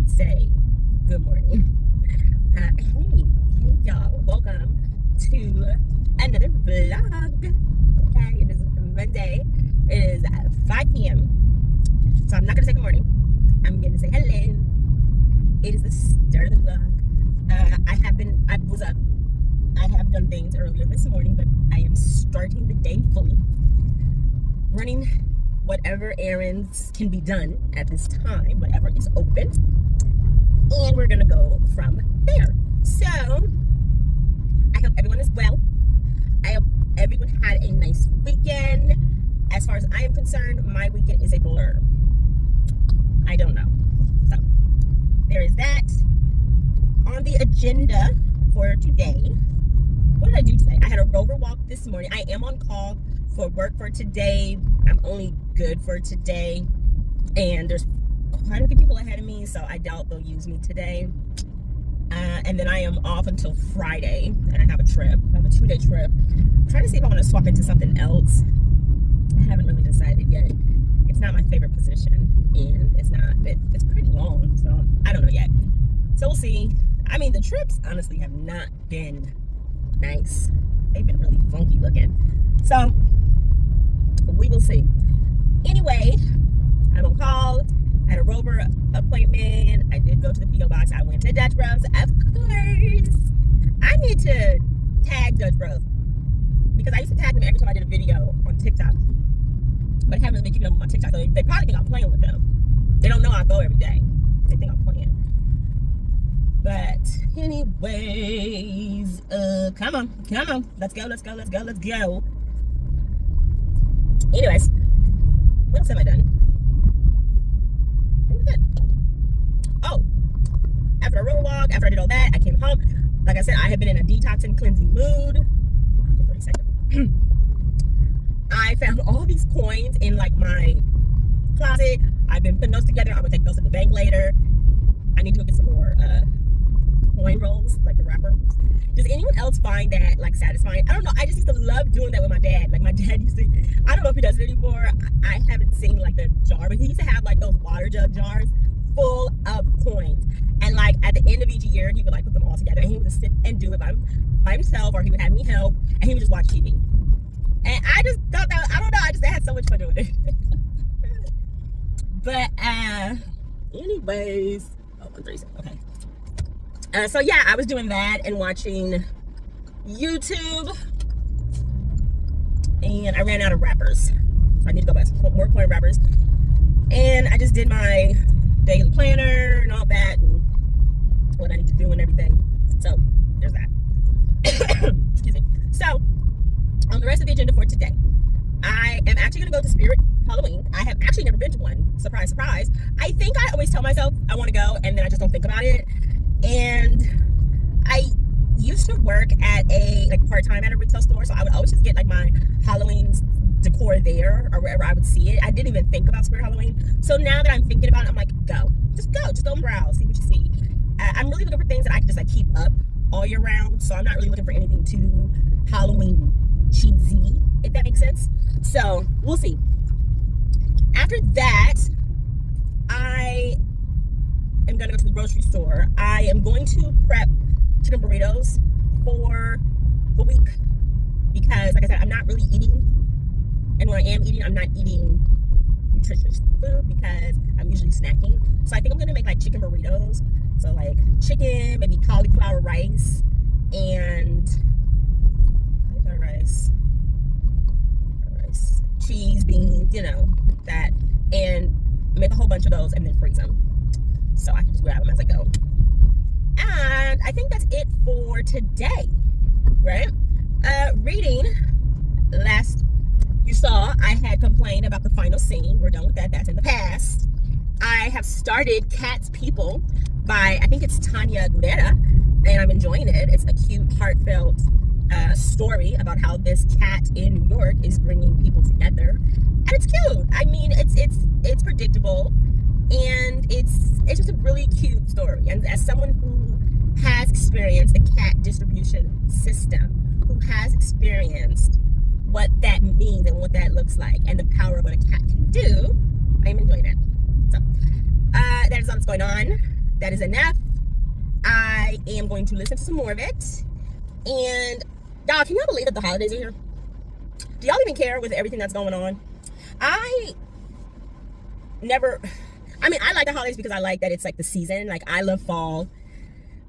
should say good morning. Hey y'all, welcome to another vlog. Okay, it is Monday. It is 5 p.m. So I'm not gonna say good morning. I'm gonna say hello. It is the start of the vlog. I was up. I have done things earlier this morning, but I am starting the day fully, running whatever errands can be done at this time, whatever is open, and we're gonna go from there. So I hope everyone is well. I hope everyone had a nice weekend. As far as I am concerned, my weekend is a blur. I don't know. So there is that. On the agenda for today, what did I do today? I had a rover walk this morning. I am on call for work for today. I'm only good for today, and there's quite a few people ahead of me, so I doubt they'll use me today. And then I am off until Friday, and I have a trip. I have a 2-day trip. I'm trying to see if I want to swap into something else. I haven't really decided yet. It's not my favorite position, and it's pretty long, so I don't know yet. So we'll see. I mean, the trips honestly have not been nice. They've been really funky looking. So we will see. Anyway, I'm on call. I had a rover appointment. I did go to the P.O. box. I went to Dutch Bros, of course. I need to tag Dutch Bros because I used to tag them every time I did a video on TikTok. But I haven't been keeping them on TikTok, so they probably think I'm playing with them. They don't know I go every day. They think I'm playing. But anyways, come on. Let's go. Anyways, what else have I done? Oh, after a rover walk, after I did all that, I came home. Like I said, I have been in a detox and cleansing mood. 30 seconds. I found all these coins in like my closet. I've been putting those together. I'm gonna take those to the bank later. I need to go get some more coin rolls, like the wrapper. Does anyone else find that like satisfying? I don't know. I just used to love doing that with my dad. Like my dad used to, I don't know if he does it anymore. I haven't seen like the jar, but he used to have like those water jug jars full of coins. And like at the end of each year, he would like put them all together, and he would just sit and do it by himself, or he would have me help, and he would just watch TV. And I just thought that, I don't know, I just had so much fun doing it. But anyways, 137, okay. So yeah, I was doing that and watching YouTube, and I ran out of wrappers. So I need to go buy some more coin wrappers. And I just did my daily planner and all that, and what I need to do and everything. So there's that. Excuse me. So on the rest of the agenda for today, I am actually going to go to Spirit Halloween. I have actually never been to one. Surprise, surprise. I think I always tell myself I want to go, and then I just don't think about it. And I used to work at a part-time at a retail store, so I would always just get like my Halloween decor there or wherever I would see it. I didn't even think about Spirit Halloween. So now that I'm thinking about it, I'm like, just go and browse, see what you see. I'm really looking for things that I can just like keep up all year round. So I'm not really looking for anything too Halloween cheesy, if that makes sense. So we'll see. After that, I am gonna go to the grocery store. I am going to prep chicken burritos for the week because, like I said, I'm not really eating, and when I am eating, I'm not eating nutritious food because I'm usually snacking. So I think I'm gonna make like chicken burritos. So like chicken, maybe cauliflower rice, and rice, cheese, beans, that, and make a whole bunch of those and then freeze them. So I can just grab them as I go. And I think that's it for today, right? Reading, last you saw, I had complained about the final scene. We're done with that. That's in the past. I have started Cat's People by, I think it's Tanya Gurera, and I'm enjoying it. It's a cute, heartfelt story about how this cat in New York is bringing people together. And it's cute. I mean, it's predictable, and it's just a really cute story. And as someone who has experienced the cat distribution system, who has experienced what that means and what that looks like and the power of what a cat can do, I'm enjoying it. So that is all that's going on. that is enough. I am going to listen to some more of it. And y'all, can y'all believe that the holidays are here? Do y'all even care with everything that's going on? I like the holidays because I like that it's like the season. Like, I love fall.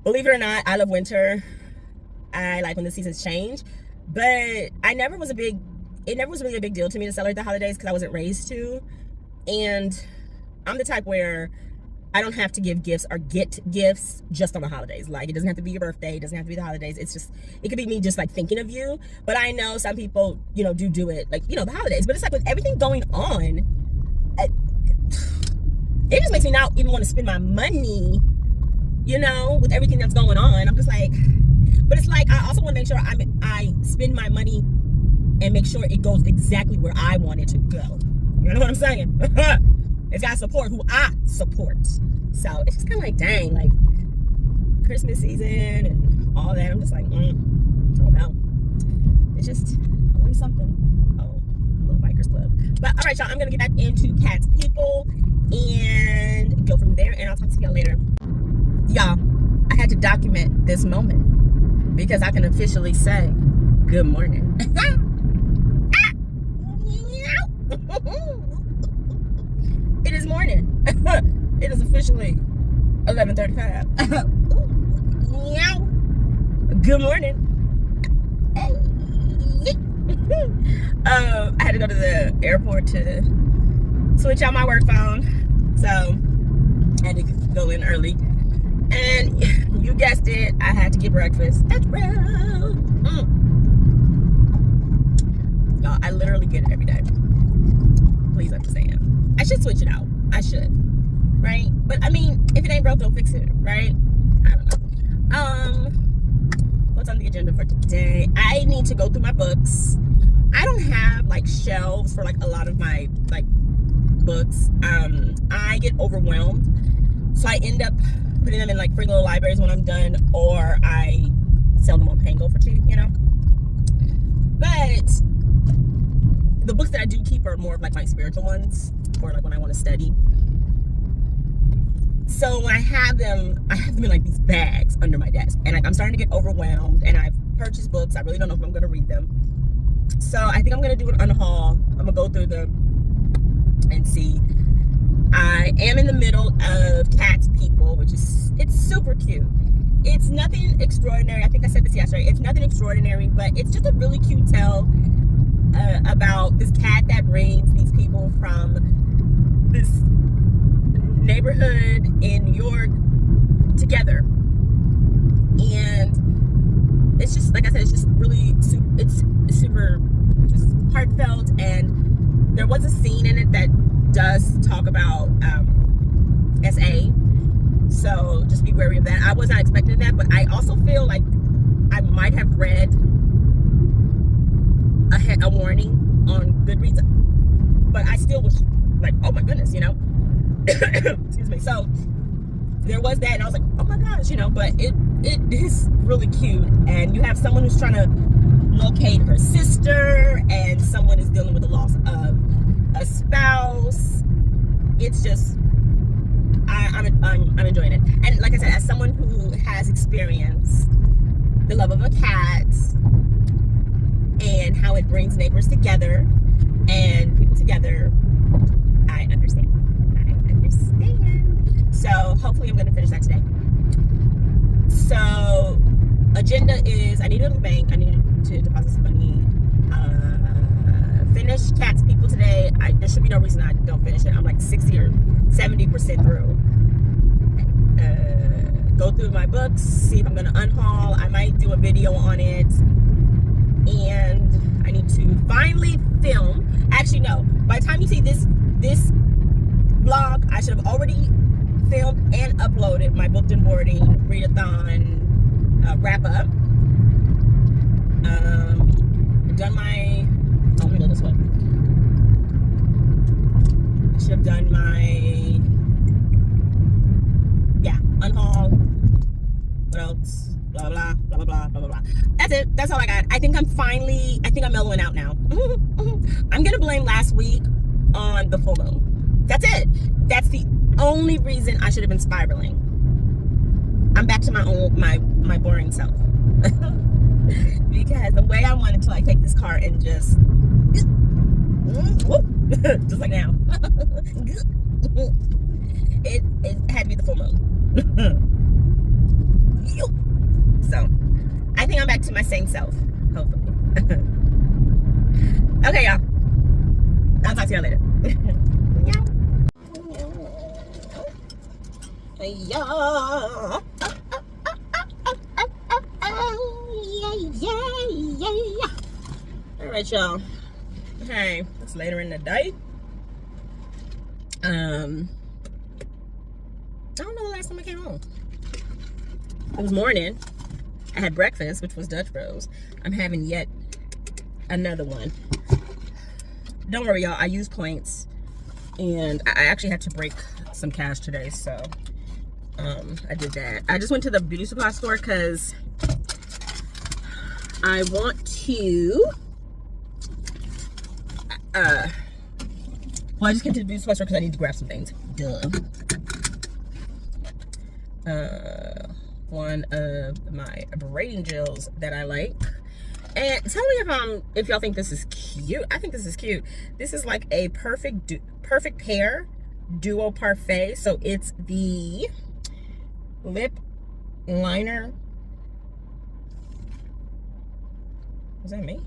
Believe it or not, I love winter. I like when the seasons change. But it never was really a big deal to me to celebrate the holidays because I wasn't raised to. And I'm the type where I don't have to give gifts or get gifts just on the holidays. Like, it doesn't have to be your birthday. It doesn't have to be the holidays. It could be me just like thinking of you. But I know some people, do it like, the holidays. But it's like with everything going on, it just makes me not even want to spend my money, with everything that's going on. I'm just like, but it's like, I also want to make sure I spend my money and make sure it goes exactly where I want it to go. You know what I'm saying? It's got to support who I support. So it's just kind of like, dang, like Christmas season and all that. I'm just like, I don't know. It's just always something. Oh, little bikers club. But all right, y'all, I'm going to get back into Cats People and go from there. And I'll talk to y'all later. Y'all, I had to document this moment because I can officially say good morning. It is morning. It is officially 11:35. Good morning. I had to go to the airport to switch out my work phone, so I had to go in early. And you guessed it, I had to get breakfast. That's real. Y'all, I literally get it every day. Please understand. I should switch it out. I should. Right? But I mean, if it ain't broke, don't fix it. Right? I don't know. What's on the agenda for today? I need to go through my books. I don't have like shelves for like a lot of my like books. I get overwhelmed. So I end up putting them in like free little libraries when I'm done, or I sell them on Pango for cheap, But the books that I do keep are more of like my spiritual ones, or like when I want to study. So when I have them in like these bags under my desk, and like I'm starting to get overwhelmed, and I've purchased books. I really don't know if I'm going to read them. So I think I'm going to do an unhaul. I'm going to go through them and see. I am in the middle of Cats People, which is, it's super cute. It's nothing extraordinary. I think I said this yesterday. It's nothing extraordinary, but it's just a really cute tale about this cat that brings these people from this neighborhood in New York together. And it's just, like I said, it's just really, it's super just heartfelt. And there was a scene in it that does talk about SA. So just be wary of that. I was not expecting that, but I also feel like I might have read a warning on Goodreads, but I still was like, oh my goodness, excuse me. So there was that, and I was like, oh my gosh, but it is really cute. And you have someone who's trying to locate her sister, and someone is dealing with the loss of a spouse. It's just, I'm enjoying it. And like I said, as someone who has experienced the love of a cat and how it brings neighbors together and people together, I understand. So hopefully I'm going to finish that today. So agenda is, I need to go to the bank. I need to deposit some money. Finish Cats People today. There should be no reason I don't finish it. I'm like 60 or 70% through. Go through my books, see if I'm going to unhaul. I might do a video on it. And I need to finally film. Actually, no. By the time you see this vlog, I should have already filmed and uploaded my booked and boarding readathon wrap up. Done my, let me go this way. I should have done my, unhaul. What else? Blah, blah, blah, blah, blah, blah, blah, blah. That's it. That's all I got. I think I'm mellowing out now. I'm going to blame last week on the full moon. That's it. That's the only reason I should have been spiraling. I'm back to my boring self. Because the way I wanted to like take this car and just just like now, it had to be the full moon. So I think I'm back to my same self, hopefully. Okay, y'all, I'll talk to y'all later. Yeah. All right, y'all. Hey, it's later in the day. I don't know the last time I came home. It was morning. I had breakfast, which was Dutch Bros. I'm having yet another one. Don't worry, y'all. I use points, and I actually had to break some cash today, so I did that. I just went to the beauty supply store because I want to well, I just came to the beauty supply store because I need to grab some things. Duh. One of my braiding gels that I like. And tell me if y'all think this is cute. I think this is cute. This is like a perfect pair duo parfait. So it's the lip liner. Is that me?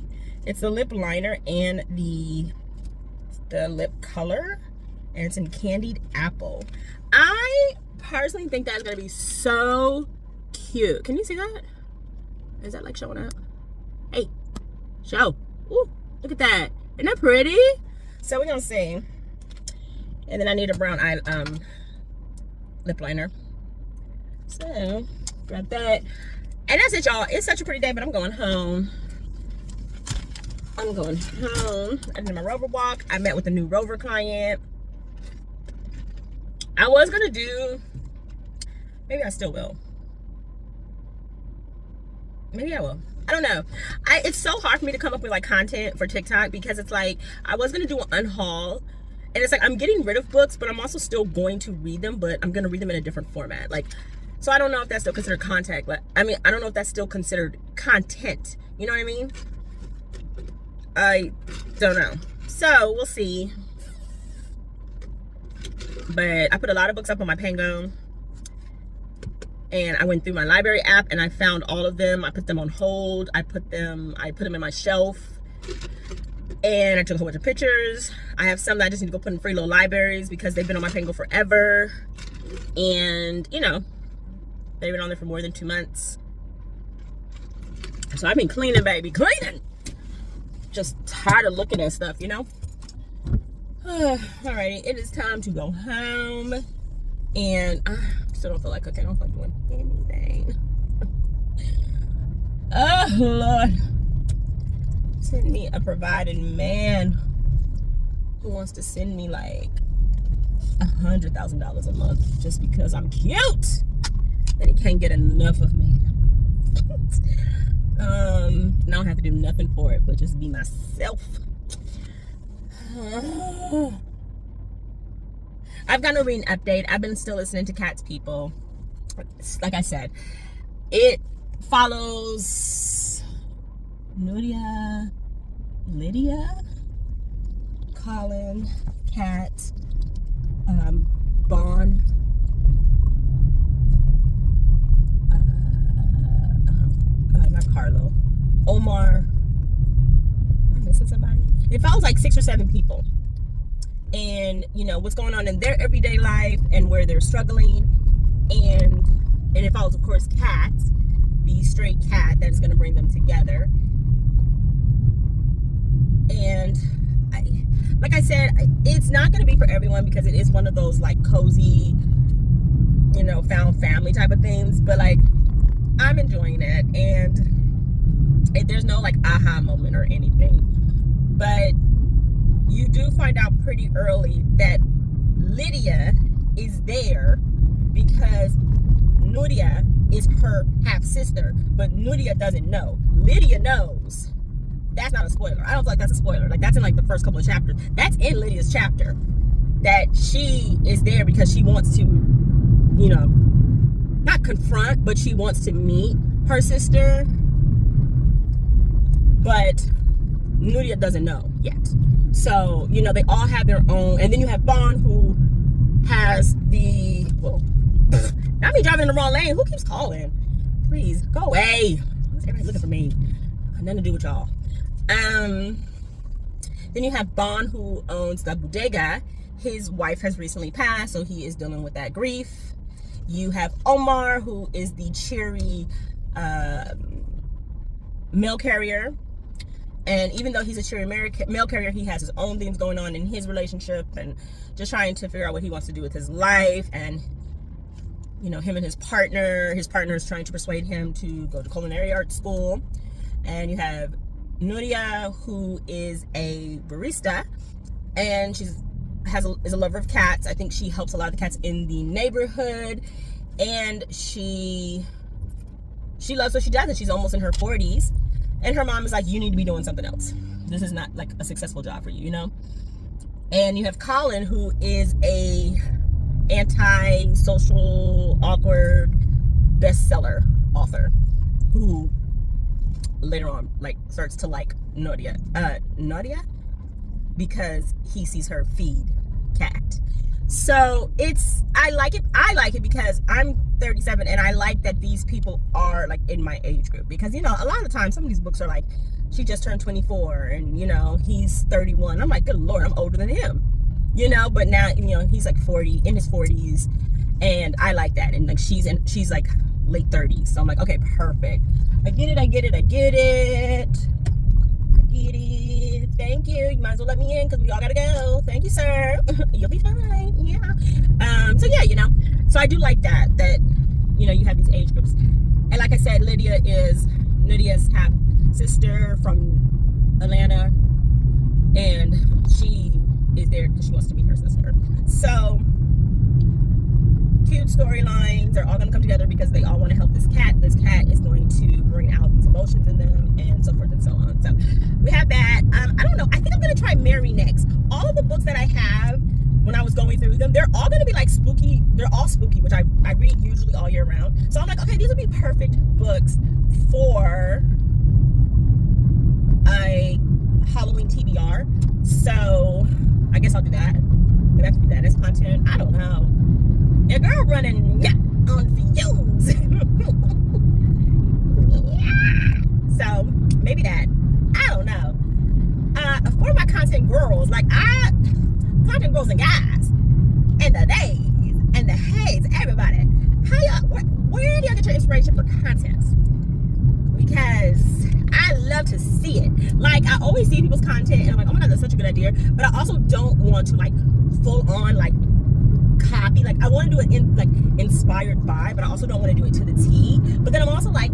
It's the lip liner and the lip color, and it's in candied apple. I personally think that's gonna be so cute. Can you see that? Is that like showing up? Hey, show. Ooh, look at that. Isn't that pretty? So we're gonna see. And then I need a brown eye lip liner. So grab that. And that's it, y'all. It's such a pretty day, but I'm going home. I'm going home. I did my rover walk. I met with a new rover client. I was gonna do, maybe I still will. Maybe I will. I don't know. It's so hard for me to come up with like content for TikTok because it's like I was gonna do an unhaul, and it's like I'm getting rid of books, but I'm also still going to read them, but I'm gonna read them in a different format. Like, so I don't know if that's still considered content, but I mean, I don't know if that's still considered content. You know what I mean? I don't know. So we'll see. But I put a lot of books up on my Pango, and I went through my library app and I found all of them. I put them on hold. I put them in my shelf, and I took a whole bunch of pictures. I have some that I just need to go put in free little libraries because they've been on my Pango forever, and you know, they've been on there for more than 2 months. So I've been cleaning, baby, cleaning. Just tired of looking at stuff, you know. Alrighty, it is time to go home, and I still don't feel like cooking. I don't feel like doing anything. Oh Lord, send me a providing man who wants to send me like $100,000 a month just because I'm cute, and he can't get enough of me. And I don't have to do nothing for it but just be myself. I've got no reading update. I've been still listening to Cat's People. Like I said, it follows Lydia, Colin, Cat, Bon, not Carlo, Omar. Am I missing somebody? It follows like 6 or 7 people, and you know what's going on in their everyday life and where they're struggling, and it follows, of course, Cat, the straight cat that is going to bring them together. And like I said, it's not going to be for everyone because it is one of those like cozy, you know, found family type of things, but like I'm enjoying it, and there's no like aha moment or anything, but you do find out pretty early that Lydia is there because Nuria is her half sister, but Nuria doesn't know. Lydia knows. That's not a spoiler. I don't feel like that's a spoiler. Like, that's in like the first couple of chapters. That's in Lydia's chapter, that she is there because she wants to, you know, not not confront, but she wants to meet her sister. But Nudia doesn't know yet. So, you know, they all have their own. And then you have Bond, who has the, well, I be driving in the wrong lane. Who keeps calling? Please, go away. Everybody's looking for me. Nothing to do with y'all. Then you have Bond, who owns the bodega. His wife has recently passed, so he is dealing with that grief. You have Omar, who is the Cherry mail carrier. And even though he's a Cherry mail carrier, he has his own things going on in his relationship and just trying to figure out what he wants to do with his life. And, you know, him and his partner is trying to persuade him to go to culinary art school. And you have Nuria, who is a barista, and is a lover of cats. I think she helps a lot of the cats in the neighborhood, and she loves what she does, and she's almost in her 40s. And her mom is like, you need to be doing something else. This is not like a successful job for you, you know? And you have Colin, who is a anti-social, awkward bestseller author who later on like starts to like Nadia because he sees her feed cat. So I like it because I'm 37 and I like that these people are like in my age group, because, you know, a lot of the time some of these books are like, she just turned 24 and, you know, he's 31. I'm like, good Lord, I'm older than him, you know. But now, you know, he's like 40, in his 40s, and I like that. And like she's like late 30s, so I'm like, okay, perfect. I get it. Thank you. You might as well let me in because we all gotta go. Thank you, sir. You'll be fine. Yeah. So yeah, you know. So I do like that, you know, you have these age groups. And like I said, Lydia's half sister from Atlanta, and she is there because she wants to meet her sister. So cute storylines are all going to come together because they all want to help this cat. This cat is going to bring out these emotions in them, and so forth and so on. So we have that. I don't know. I think I'm going to try Mary next. All of the books that I have, when I was going through them, they're all going to be like spooky. They're all spooky, which I read usually all year round. So I'm like, okay, these would be perfect books for a Halloween TBR. So I guess I'll do that. Maybe I can do that as content. I don't know. Your girl running on fumes. Yeah. So maybe that. I don't know. For my content girls, content girls and guys, and the days and the hays, everybody, where do y'all get your inspiration for content? Because I love to see it. Like, I always see people's content and I'm like, oh my God, that's such a good idea. But I also don't want to like full on like copy. Like, I want to do it in like inspired by, but I also don't want to do it to the T. But then I'm also like,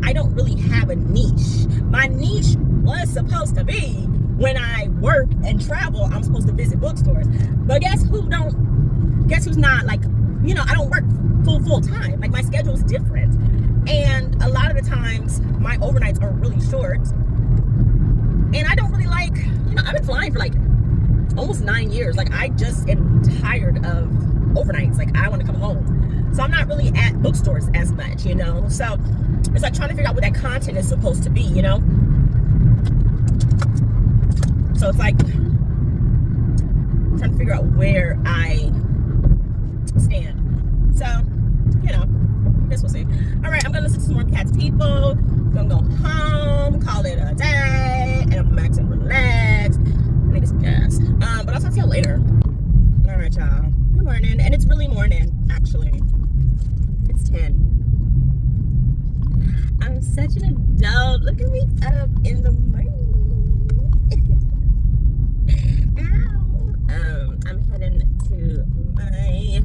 I don't really have a niche. My niche was supposed to be when I work and travel, I'm supposed to visit bookstores. But guess who's not, like, you know, I don't work full time. Like, my schedule's different. And a lot of the times my overnights are really short. And I don't really like, you know, I've been flying for like almost 9 years. Like, I just am tired of overnights. Like, I want to come home. So I'm not really at bookstores as much, you know. So it's like trying to figure out what that content is supposed to be, you know. So it's like trying to figure out where I stand. So, you know, I guess we'll see. All right, I'm gonna listen to some more Cats People. I'm gonna go home, call it a day, and I'm max and relax. I need to get some gas. But I'll talk to y'all later. All right, y'all. Good morning, and it's really morning, actually. It's 10. I'm such an adult. Look at me up in the morning. I'm heading to my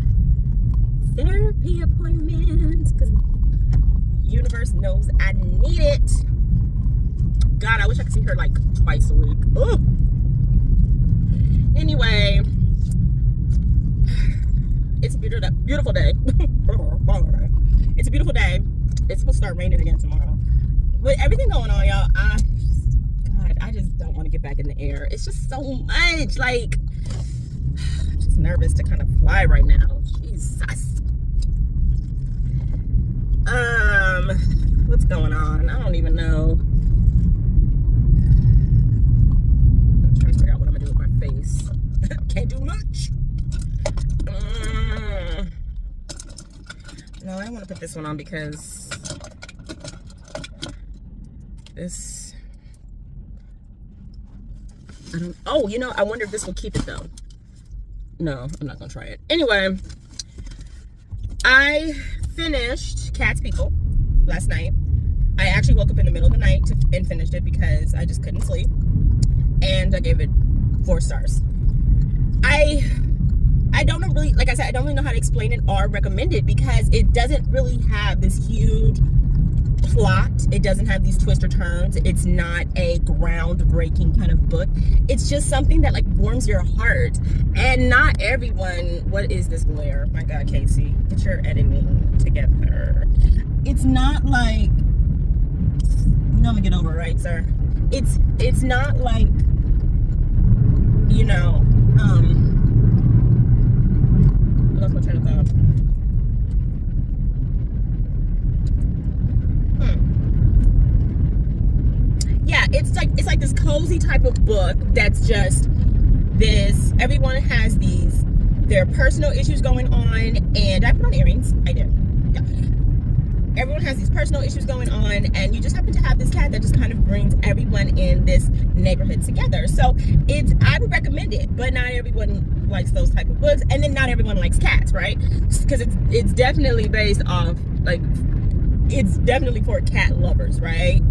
therapy appointment because the universe knows I need it. God, I wish I could see her like twice a week. Ugh. Anyway, it's a beautiful day. It's a beautiful day. It's supposed to start raining again tomorrow. With everything going on, y'all, I just don't want to get back in the air. It's just so much. Like, I'm just nervous to kind of fly right now. Jesus. What's going on? I don't even know. I'm trying to figure out what I'm gonna do with my face. Can't do much. No, I don't want to put this one on because this. I don't. Oh, you know, I wonder if this will keep it though. No, I'm not gonna try it. Anyway, I finished Cat's People last night. I actually woke up in the middle of the night and finished it because I just couldn't sleep, and I gave it 4 stars. I don't know really, like I said, I don't really know how to explain it or recommend it because it doesn't really have this huge plot. It doesn't have these twists or turns. It's not a groundbreaking kind of book. It's just something that like warms your heart. And not everyone, what is this glare? My God, Casey, get your editing together. It's not like, you know I'm gonna get over it, right, sir? It's not like, you know, I lost my train of thought. Yeah, it's like this cozy type of book that's just this. Everyone has their personal issues going on, and I put on earrings. I did. Yeah. Everyone has these personal issues going on, and you just happen to have this cat that just kind of brings everyone in this neighborhood together. So I would recommend it, but not everyone likes those type of books, and then not everyone likes cats, right? Because it's definitely based off, like, it's definitely for cat lovers, right?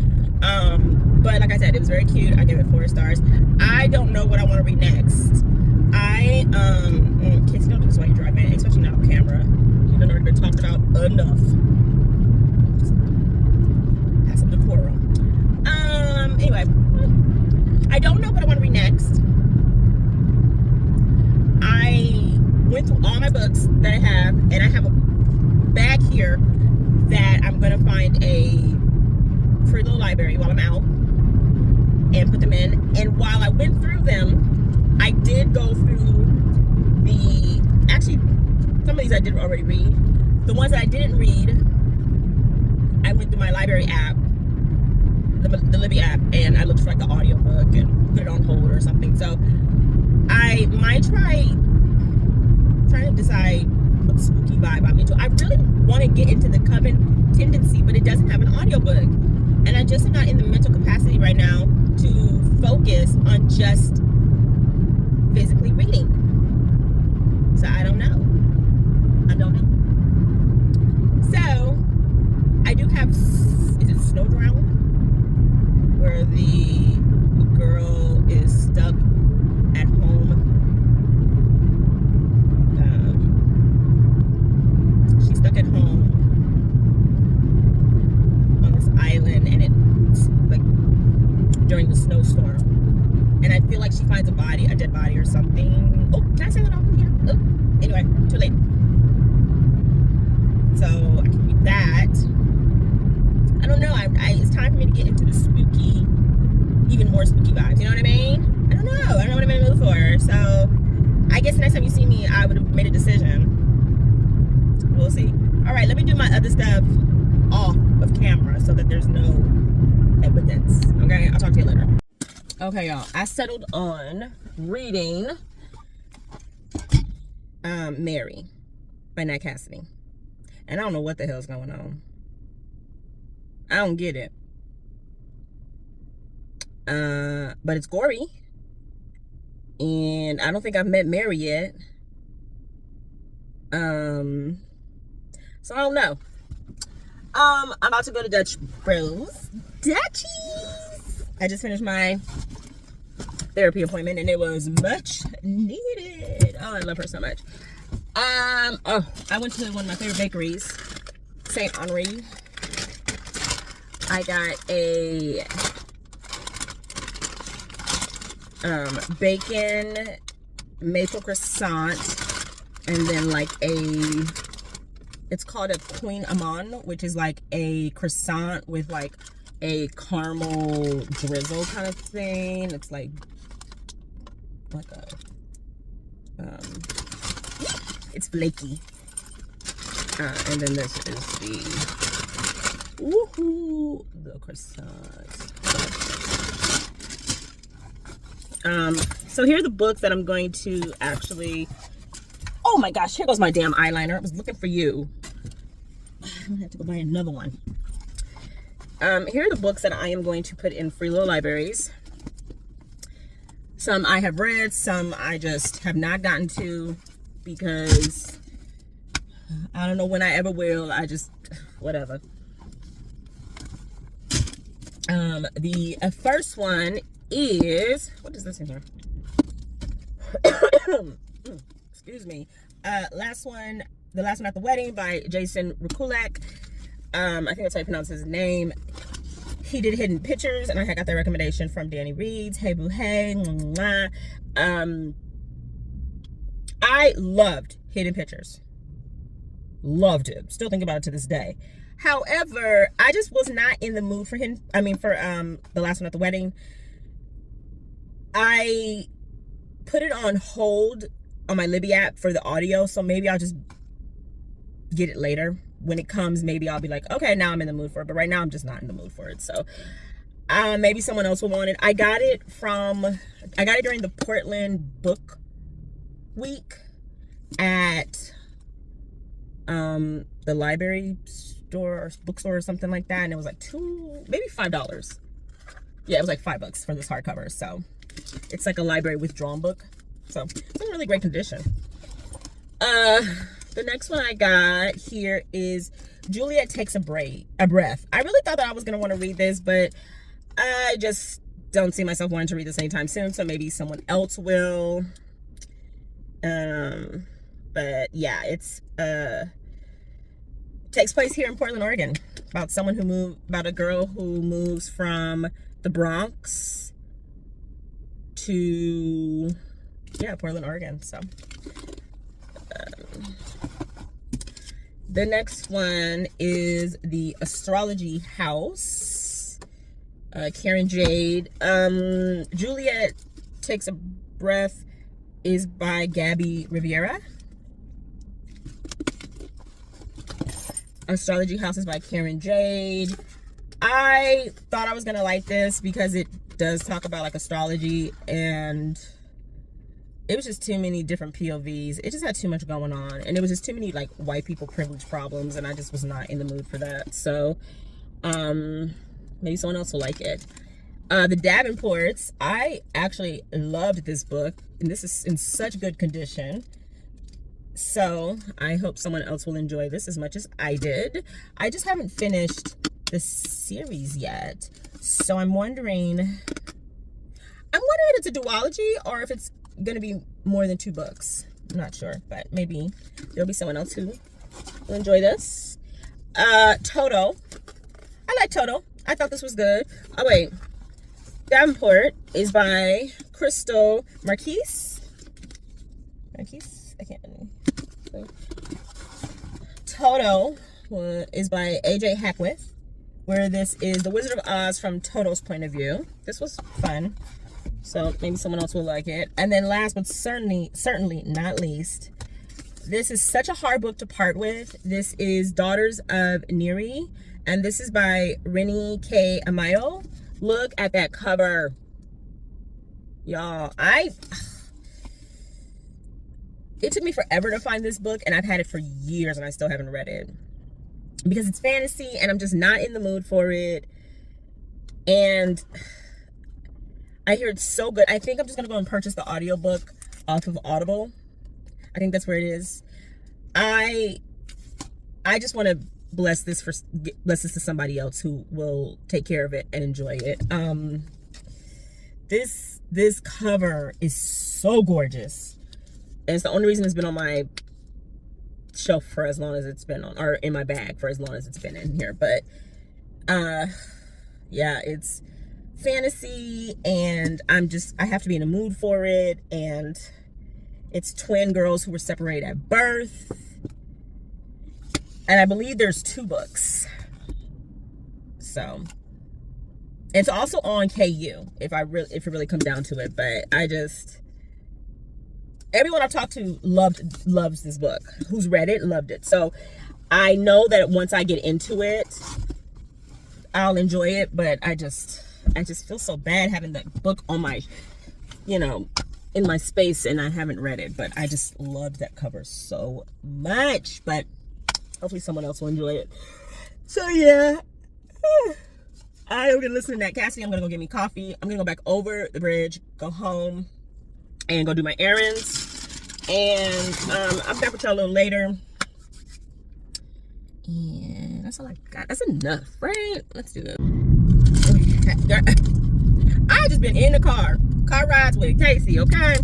But like I said, it was very cute. I gave it 4 stars. I don't know what I want to read next. Kids, don't do this while you're driving, especially not on camera. You've already been talked about enough. Just have some decorum. Anyway, I don't know what I want to read next. I went through all my books that I have, and I have a bag here that I'm gonna find a free little library while I'm out and put them in. And while I went through them, I did go through some of these I did already read. The ones that I didn't read, I went through my library app, the Libby app, and I looked for like the audiobook and put it on hold or something. So I might trying to decide what spooky vibe I'm into. I really want to get into the Coven Tendency, but it doesn't have an audiobook. And I just am not in the mental capacity right now to focus on just physically reading. So I don't know. So I do have, is it Snowdrown? Where the girl is stuck at home. She's stuck at home on this island, and it's like during the snowstorm, and I feel like she finds a dead body or something. Oh, can I say that on here? Oh, anyway, too late. So I can read that. I don't know. It's time for me to get into the spooky, even more spooky vibes. You know what I mean? I don't know what I'm in the mood for. So I guess next time you see me, I would have made a decision. We'll see. All right, let me do my other stuff off of camera so that there's no evidence. Okay, I'll talk to you later. Okay, y'all, I settled on reading Mary by Nat Cassidy. And I don't know what the hell's going on. I don't get it. But it's gory. And I don't think I've met Mary yet. So I don't know. I'm about to go to Dutch Bros. Dutchies! I just finished my therapy appointment, and it was much needed. Oh, I love her so much. I went to one of my favorite bakeries, St. Henri. I got a bacon maple croissant, and then like it's called a Queen Amande, which is like a croissant with like a caramel drizzle kind of thing. It's like it's flaky. And then this is the Woohoo! The croissant. So here are the books that I'm going to actually... Oh my gosh, here goes my damn eyeliner. I was looking for you. I'm gonna have to go buy another one. Here are the books that I am going to put in free little libraries. Some I have read, some I just have not gotten to because I don't know when I ever will. I just, whatever. The first one is, what is this in here? Excuse me. The last one at the wedding by Jason Rukulak. I think that's how you pronounce his name. He did Hidden Pictures, and I got that recommendation from Danny Reeds. Hey boo hey. I loved Hidden Pictures. Loved it. Still think about it to this day. However, I just was not in the mood for him. I mean, for the last one at the wedding. I put it on hold on my Libby app for the audio, so maybe I'll just get it later. When it comes, maybe I'll be like, okay, now I'm in the mood for it. But right now, I'm just not in the mood for it. So maybe someone else will want it. I got it during the Portland Book Week at the library store or bookstore or something like that. And it was like maybe $5. Yeah, it was like $5 for this hardcover. So it's like a library withdrawn book. So it's in really great condition. The next one I got here is Juliet Takes a Breath. I really thought that I was going to want to read this, but I just don't see myself wanting to read this anytime soon, so maybe someone else will. But yeah, it's takes place here in Portland, Oregon, about a girl who moves from the Bronx to Portland, Oregon. So the next one is The Astrology House, Karen Jade. Juliet Takes a Breath is by Gabby Rivera. Astrology House is by Karen Jade. I thought I was gonna like this because it does talk about like astrology, and it was just too many different POVs. It just had too much going on, and it was just too many like white people privilege problems, and I just was not in the mood for that. So maybe someone else will like it. The Davenports, I actually loved this book, and this is in such good condition. So I hope someone else will enjoy this as much as I did. I just haven't finished the series yet, so I'm wondering if it's a duology or if it's gonna be more than 2 books. I'm not sure, but maybe there'll be someone else who will enjoy this. Toto. I like Toto. I thought this was good. Oh wait, Davenport is by Crystal Marquise. I can't. Toto is by AJ Hackworth, where this is The Wizard of Oz from Toto's point of view. This was fun, so maybe someone else will like it. And then last but certainly not least, this is such a hard book to part with. This is Daughters of Neri, and this is by Rennie K. Amayo. Look at that cover, y'all. It took me forever to find this book, and I've had it for years, and I still haven't read it because it's fantasy, and I'm just not in the mood for it. And I hear it's so good. I think I'm just gonna go and purchase the audiobook off of Audible. I think that's where it is. I just want to bless this to somebody else who will take care of it and enjoy it. This cover is so gorgeous. And it's the only reason it's been on my shelf for as long as it's been on, or in my bag for as long as it's been in here. But yeah, it's fantasy, and I have to be in a mood for it. And it's twin girls who were separated at birth, and I believe there's 2 books. So it's also on KU if it really comes down to it. But everyone I've talked to loves this book. Who's read it loved it. So I know that once I get into it, I'll enjoy it, but I just feel so bad having that book on my, you know, in my space, and I haven't read it, but I just loved that cover so much. But hopefully someone else will enjoy it. So yeah, I'm gonna listen to that. Cassie, I'm gonna go get me coffee. I'm gonna go back over the bridge, go home, and go do my errands. And I'm back with y'all a little later. And that's all I got. That's enough, right? Let's do it. I just been in the car rides with Casey, okay?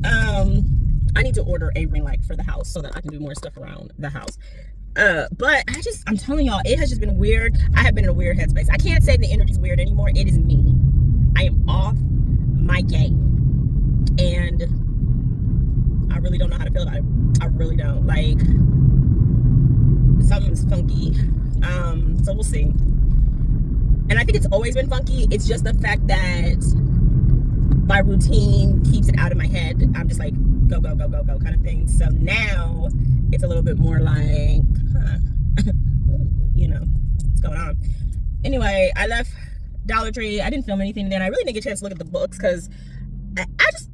I need to order a ring light for the house so that I can do more stuff around the house. But I'm telling y'all, it has just been weird. I have been in a weird headspace. I can't say the energy's weird anymore. It is me. I am off my game. And I really don't know how to feel about it. I really don't. Like, something's funky. So we'll see. And I think it's always been funky. It's just the fact that my routine keeps it out of my head. I'm just like, go, go, go, go, go kind of thing. So now it's a little bit more like, you know, what's going on. Anyway, I left Dollar Tree. I didn't film anything then. I really didn't get a chance to look at the books because I just,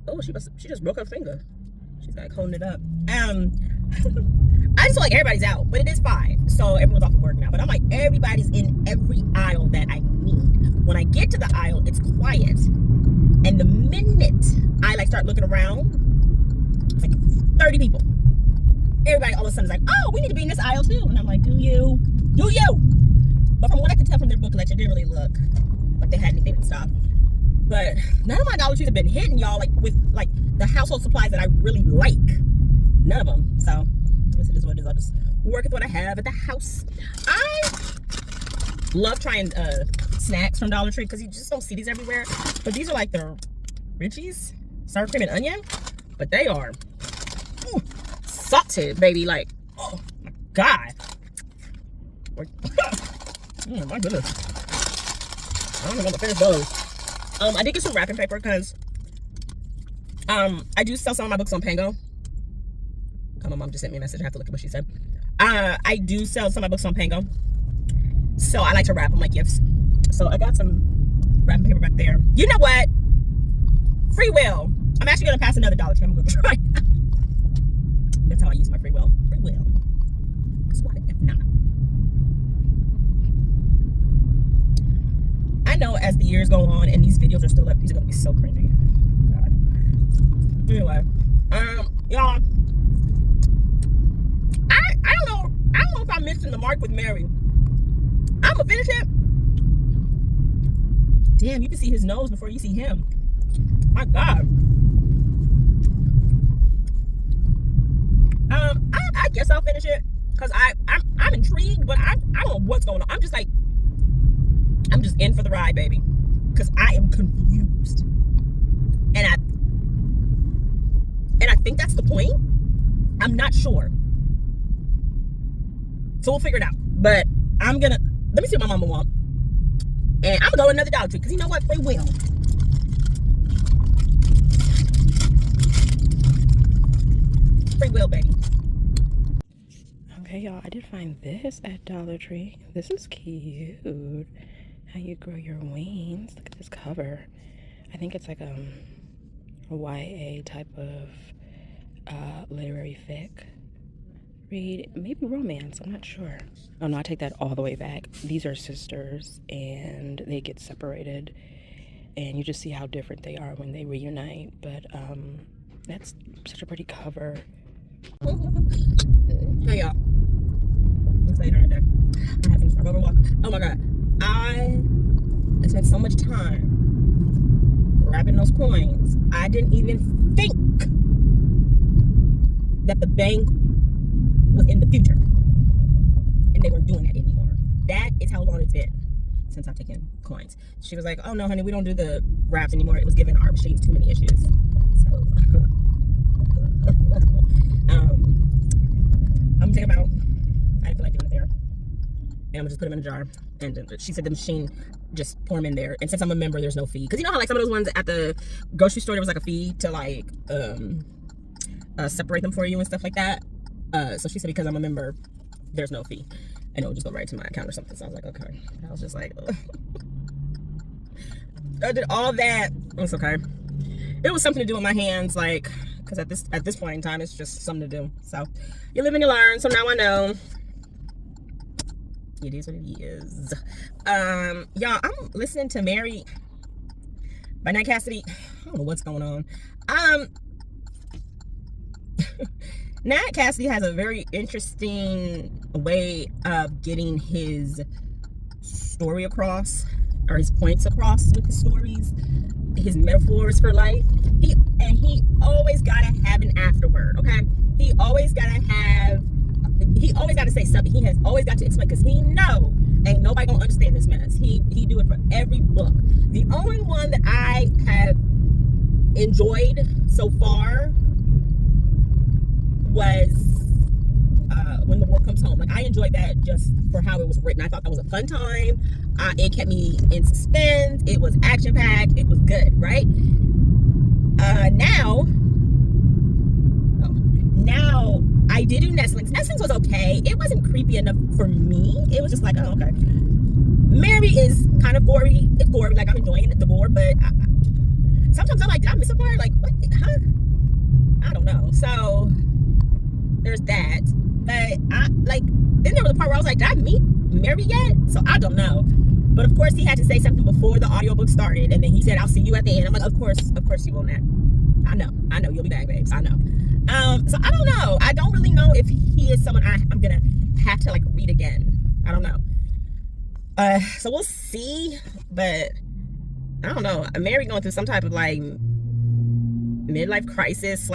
oh, she just broke her finger. She's like holding it up. I just feel like everybody's out, but it is 5, so everyone's off of work now. But I'm like, everybody's in every aisle that I need. When I get to the aisle, it's quiet, and the minute I like start looking around, it's like 30 people. Everybody all of a sudden is like, oh, we need to be in this aisle too, and I'm like, do you? But from what I could tell from their book collection, it didn't really look like they had anything in stock. But none of my Dollar Trees have been hitting, y'all, like with like the household supplies that I really like. None of them. So I guess it is what it is. I'll just work with what I have at the house. I love trying snacks from Dollar Tree because you just don't see these everywhere. But these are like the Richie's sour cream and onion, but they are salted, baby. Like, oh my god. Oh my goodness. I don't know if I'm gonna finish those. I did get some wrapping paper because I do sell some of my books on Pango. My mom just sent me a message. I have to look at what she said. I do sell some of my books on Pango, so I like to wrap them like gifts. So I got some wrapping paper back there. You know what? Free will. I'm actually gonna pass another Dollar Tree. I'm gonna try. That's how I use my free will. Free will. Because what if not? I know as the years go on and these videos are still up, these are gonna be so cringy. God. Anyway, y'all. I don't know if I'm missing the mark with Mary. I'm gonna finish it. Damn, you can see his nose before you see him. My God. I guess I'll finish it because I'm intrigued, but I don't know what's going on. I'm just in for the ride, baby, because I am confused, and I think that's the point. I'm not sure. So we'll figure it out. But let me see what my mama wants. And I'm gonna go to another Dollar Tree because you know what? Free will. Free will, baby. Okay, y'all, I did find this at Dollar Tree. This is cute. How you grow your wings. Look at this cover. I think it's like a YA type of literary fic. Read, maybe romance, I'm not sure. Oh no, I take that all the way back. These are sisters and they get separated and you just see how different they are when they reunite. But that's such a pretty cover. Hey y'all. It's later in the day. I haven't started over walk. Oh my god. I spent so much time wrapping those coins. I didn't even think that the bank was in the future and they weren't doing that anymore. That is how long it's been since I've taken coins. She was like, oh no honey, we don't do the wraps anymore. It was giving our machines too many issues. So I'm gonna take them out. I feel like doing it there, and I'm gonna just put them in a jar. And she said the machine, just pour them in there, and since I'm a member there's no fee, because you know how like some of those ones at the grocery store there was like a fee to like separate them for you and stuff like that. So she said because I'm a member there's no fee, and it would just go right to my account or something. So I was like, okay. I was just like, ugh. I did all that. It's okay. It was something to do with my hands, like, because at this point in time, it's just something to do. So you live and you learn. So now I know. It is what it is. Y'all, I'm listening to Mary by Nat Cassidy. I don't know what's going on. Nat Cassidy has a very interesting way of getting his story across, or his points across with his stories, his metaphors for life. He always gotta have an afterword, okay? He always gotta say something. He has always got to explain, because he know ain't nobody gonna understand this mess. He do it for every book. The only one that I have enjoyed so far was When the War Comes Home. Like, I enjoyed that just for how it was written. I thought that was a fun time. It kept me in suspense. It was action packed. It was good, right? Now I did do Nestlings. Nestlings was okay. It wasn't creepy enough for me. It was just like, oh, okay. Mary is kind of gory. It's gory. Like, I'm enjoying the gore, but sometimes I'm like, did I miss a part? Like, what? Huh? I don't know. So there's that. But then there was a part where I was like, did I meet Mary yet? So I don't know. But of course, he had to say something before the audiobook started, and then he said, I'll see you at the end. I'm like, of course you will, Nat. I know you'll be back, babes. I know. So I don't know. I don't really know if he is someone I'm gonna have to like read again. I don't know. So we'll see. But I don't know. Mary going through some type of like midlife crisis /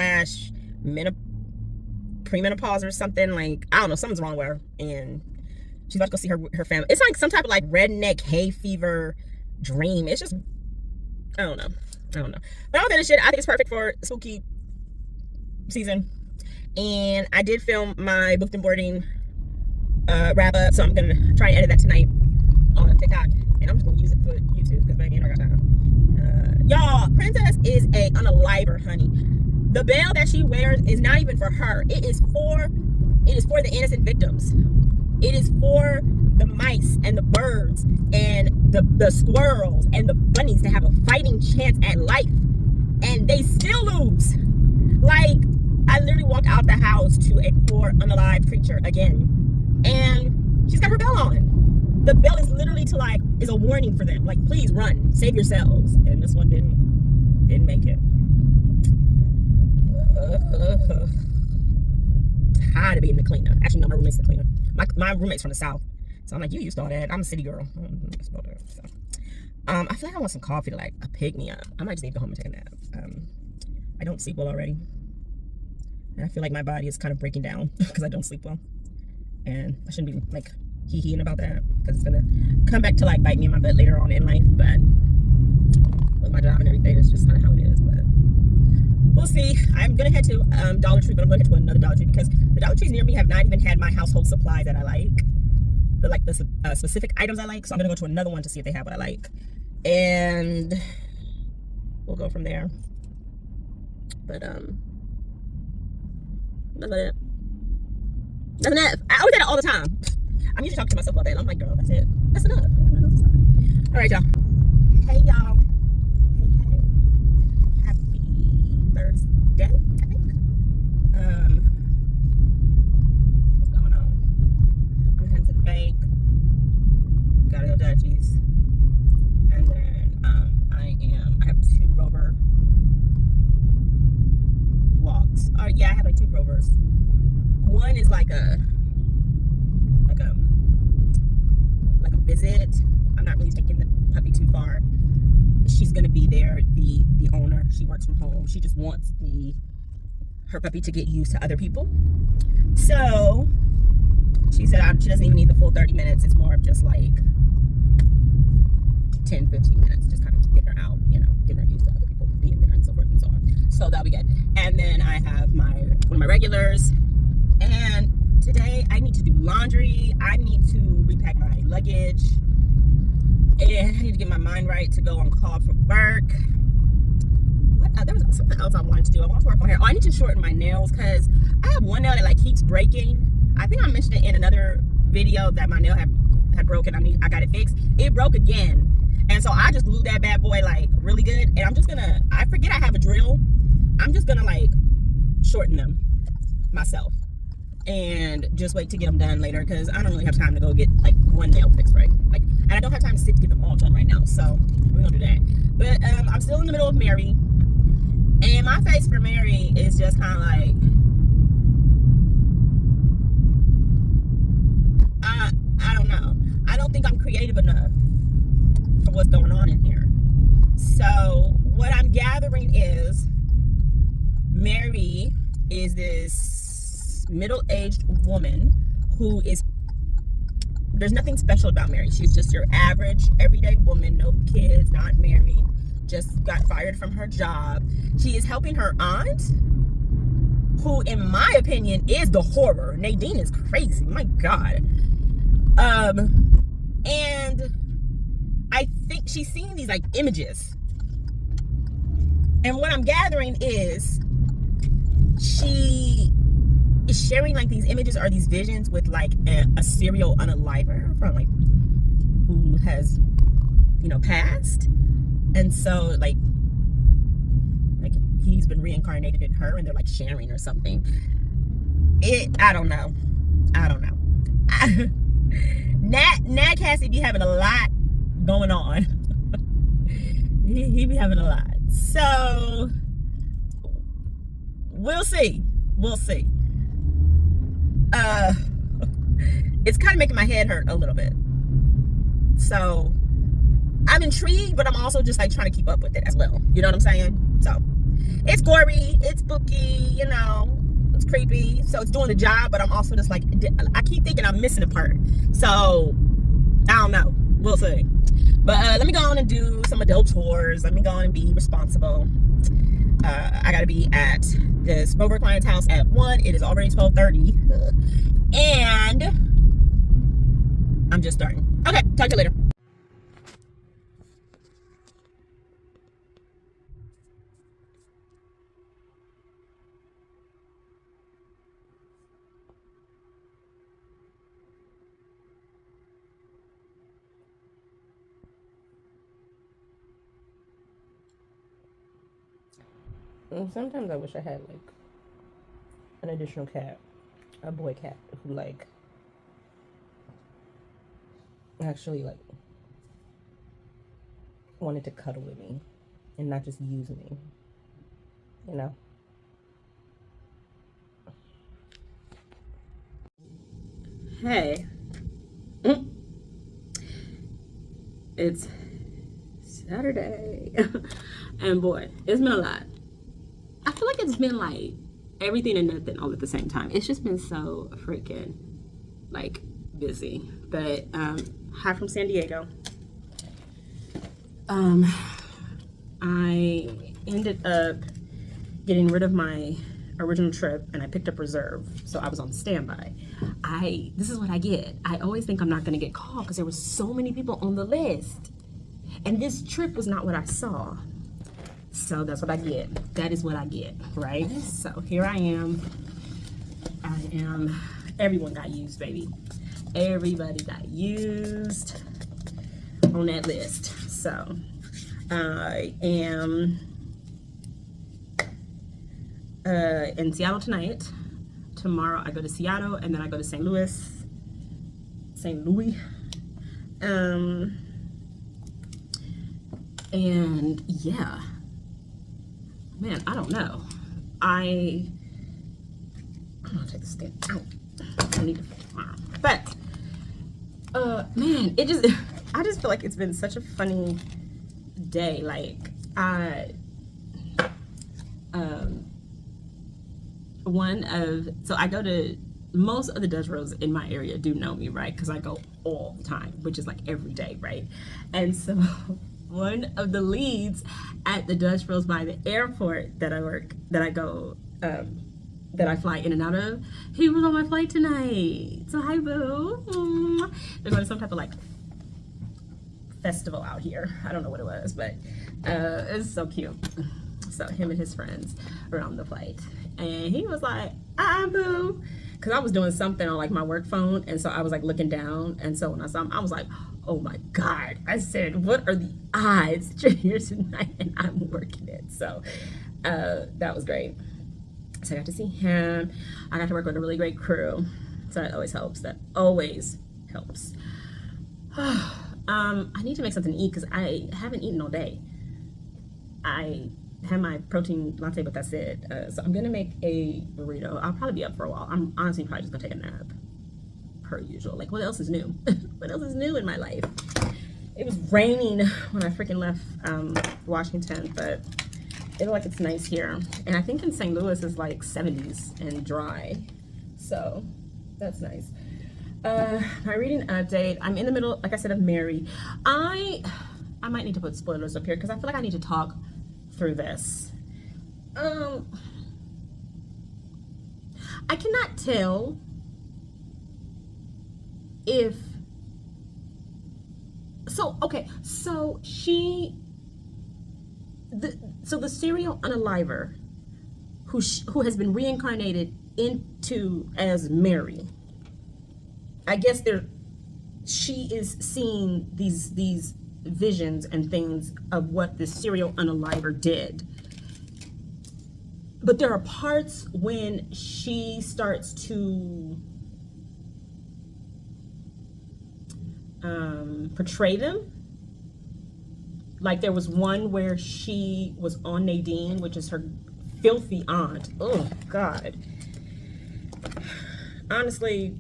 premenopause or something. Like, I don't know, something's wrong with her, and she's about to go see her family. It's like some type of like redneck hay fever dream. It's just, I don't know. But all that shit, I think it's perfect for spooky season. And I did film my booked and boarding wrap up, so I'm gonna try and edit that tonight on TikTok, and I'm just gonna use it for YouTube, because baby, I got time. Y'all, Princess is a unaliver, honey. The veil that she wears is not even for her. It is for the innocent victims. It is for the mice and the birds and the squirrels and the bunnies to have a fighting chance at life, and they still lose. Like, I literally walked out the house to a poor unalive creature again, and she's got her bell on. The bell is literally is a warning for them, like, please run, save yourselves. And this one didn't make it. Tired of being the cleaner. Actually, no, my roommate's the cleaner. My roommate's from the South, so I'm like, you used to all that. I'm a city girl. I feel like I want some coffee to like pick me up. I might just need to go home and take a nap. I don't sleep well already, and I feel like my body is kind of breaking down because I don't sleep well, and I shouldn't be like hee-heeing about that, because it's gonna come back to like bite me in my butt later on in life. But with my job and everything, it's just kind of how it is. But we'll see. I'm gonna head to Dollar Tree, but I'm gonna head to another Dollar Tree, because the Dollar Trees near me have not even had my household supplies that I like, but like the specific items I like. So I'm gonna go to another one to see if they have what I like, and we'll go from there. But that's enough. I always say that all the time. I'm usually talking to myself all day. I'm like, girl, that's it. That's enough. All right, y'all. Hey, y'all. Hey. Happy Thursday, I think. What's going on? I'm heading to the bank. Gotta go Dutchies. And then I have 2 Rover walks. Yeah, I have like 2 Rovers. One is like a visit. I'm not really taking the puppy too far. She's gonna be there. The owner, she works from home. She just wants her puppy to get used to other people. So she said she doesn't even need the full 30 minutes. It's more of just like 10-15 minutes, just kind of getting her out, getting her used to other people being there and so forth and so on. So that'll be good. And then I have one of my regulars, and today I need to do laundry. I need to repack my luggage, and I need to get my mind right to go on call for work. There was something else I wanted to do. I want to work on hair. I need to shorten my nails, because I have one nail that like keeps breaking. I think I mentioned it in another video that my nail had broken. I got it fixed. It broke again. And so I just glued that bad boy like really good. And I'm just gonna, I forget I have a drill. I'm just gonna like shorten them myself and just wait to get them done later, because I don't really have time to go get like one nail fixed, right? Like, and I don't have time to sit to get them all done right now. So we're gonna do that. But I'm still in the middle of Mary. And my face for Mary is just kind of like, I don't know. I don't think I'm creative enough for what's going on in here. So what I'm gathering is Mary is this middle-aged woman who is, there's nothing special about Mary. She's just your average everyday woman, no kids, not married, just got fired from her job. She is helping her aunt, who in my opinion is the horror. Nadine is crazy, my God. And I think she's seeing these like images, and what I'm gathering is she is sharing like these images or these visions with like a serial unaliver from like who has, you know, passed. And so like he's been reincarnated in her, and they're like sharing or something. I don't know. Nat Cassie be having a lot going on. he be having a lot. So we'll see. It's kind of making my head hurt a little bit. So I'm intrigued, but I'm also just like trying to keep up with it as well. You know what I'm saying? So it's gory, it's spooky, you know, it's creepy. So it's doing the job, but I'm also just like, I keep thinking I'm missing a part. So I don't know. We'll see. But let me go on and do some adult chores. Let me go on and be responsible. I gotta be at this Boberg client's house at 1. It is already 12:30. And I'm just starting. Okay, talk to you later. Sometimes I wish I had like an additional cat, a boy cat who like actually like wanted to cuddle with me and not just use me, you know? Hey, it's Saturday and boy, it's been a lot. I feel like it's been like everything and nothing all at the same time. It's just been so freaking like busy. But hi from San Diego. I ended up getting rid of my original trip and I picked up reserve, so I was on standby. This is what I get. I always think I'm not gonna get called because there were so many people on the list, and this trip was not what I saw. So that's what I get. That is what I get, right? So here I am. Everyone got used, baby. Everybody got used on that list. So I am in Seattle tonight. Tomorrow I go to Seattle, and then I go to St. Louis. And yeah. Man, I don't know. I'm gonna take the stand out. I need it for tomorrow. But man, I just feel like it's been such a funny day. Like so I go to, most of the Dutch Bros in my area do know me, right? Because I go all the time, which is like every day, right? And so one of the leads at the Dutch Bros by the airport that I fly in and out of, he was on my flight tonight. So hi, boo. They're going to some type of like festival out here. I don't know what it was, but it's so cute. So him and his friends were on the flight, and he was like, boo, because I was doing something on like my work phone, and so I was like looking down, and so when I saw him, I was like, oh my God. I said, what are the odds that you're here tonight and I'm working it? So that was great. So I got to see him. I got to work with a really great crew. So that always helps. That always helps. I need to make something to eat because I haven't eaten all day. I had my protein latte, but that's it. So I'm gonna make a burrito. I'll probably be up for a while. I'm honestly probably just gonna take a nap, per usual. Like, what else is new? What else is new in my life? It was raining when I freaking left Washington, but it looks like it's nice here. And I think in St. Louis it's like 70s and dry, so that's nice. My reading update. I'm in the middle, like I said, of Mary. I might need to put spoilers up here because I feel like I need to talk through this. I cannot tell if so the serial unaliver who has been reincarnated into as Mary, I guess she is seeing these visions and things of what this serial unaliver did. But there are parts when she starts to portray them. Like there was one where she was on Nadine, which is her filthy aunt. Oh God. Honestly,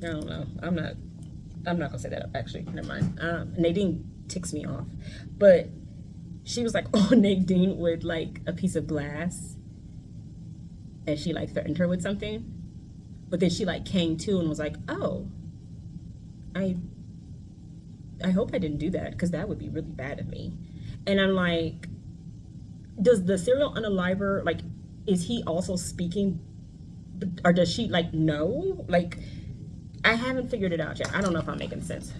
I don't know. I'm not gonna say that, actually. Never mind. Nadine ticks me off, but she was like on Nadine with like a piece of glass, and she like threatened her with something, but then she like came to and was like, "Oh, I hope I didn't do that because that would be really bad of me." And I'm like, does the serial unaliver, like, is he also speaking, or does she like know? Like, I haven't figured it out yet. I don't know if I'm making sense.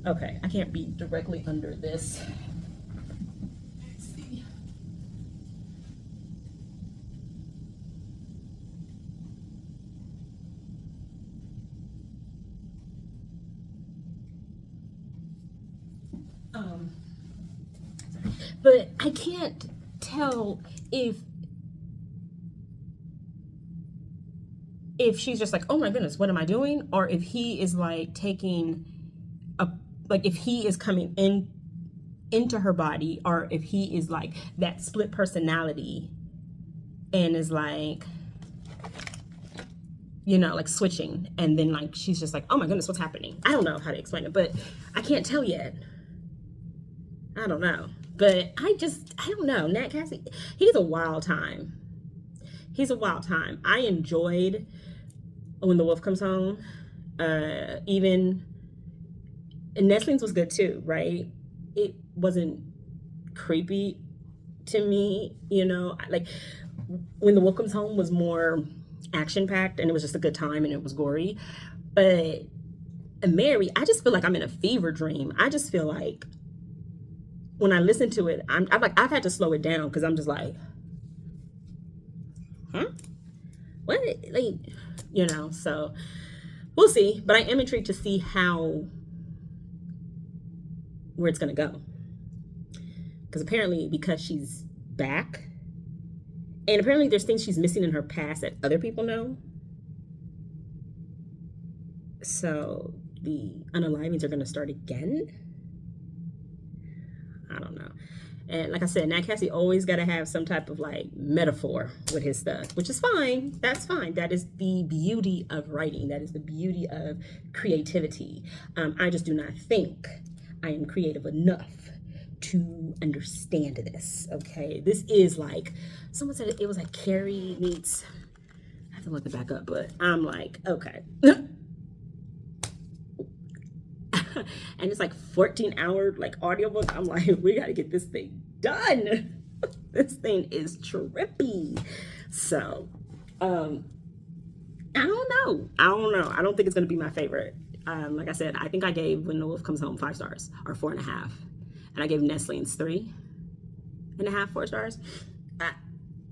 Okay, I can't be directly under this. Let's see. But I can't tell if she's just like, oh my goodness, what am I doing? Or if he is like taking like if he is coming into her body, or if he is like that split personality and is like, you know, like switching, and then like she's just like, oh my goodness, what's happening? I don't know how to explain it, but I can't tell yet. I don't know. But I don't know. Nat Cassie, he's a wild time. He's a wild time. I enjoyed When the Wolf Comes Home. Even, and Nestline's was good too, right? It wasn't creepy to me, you know. Like When the Wolf Comes Home was more action-packed, and it was just a good time, and it was gory. But Mary, I just feel like I'm in a fever dream. I just feel like when I listen to it, I've had to slow it down because I'm just like, huh? What? Like, you know, so we'll see. But I am intrigued to see where it's gonna go. Because apparently, because she's back, and apparently there's things she's missing in her past that other people know. So the unalivings are gonna start again. I don't know. And like I said, Nat Cassie always got to have some type of like metaphor with his stuff, which is fine. That's fine. That is the beauty of writing. That is the beauty of creativity. I just do not think I am creative enough to understand this. Okay. This is like, someone said it was like Carrie meets, I have to look it back up, but I'm like, okay. And it's like 14-hour like audiobook. I'm like, we got to get this thing done. This thing is trippy. So, I don't know. I don't think it's going to be my favorite. Like I said, I think I gave When the Wolf Comes Home 5 stars, or 4.5. And I gave Nestline's 3.5, 4 stars.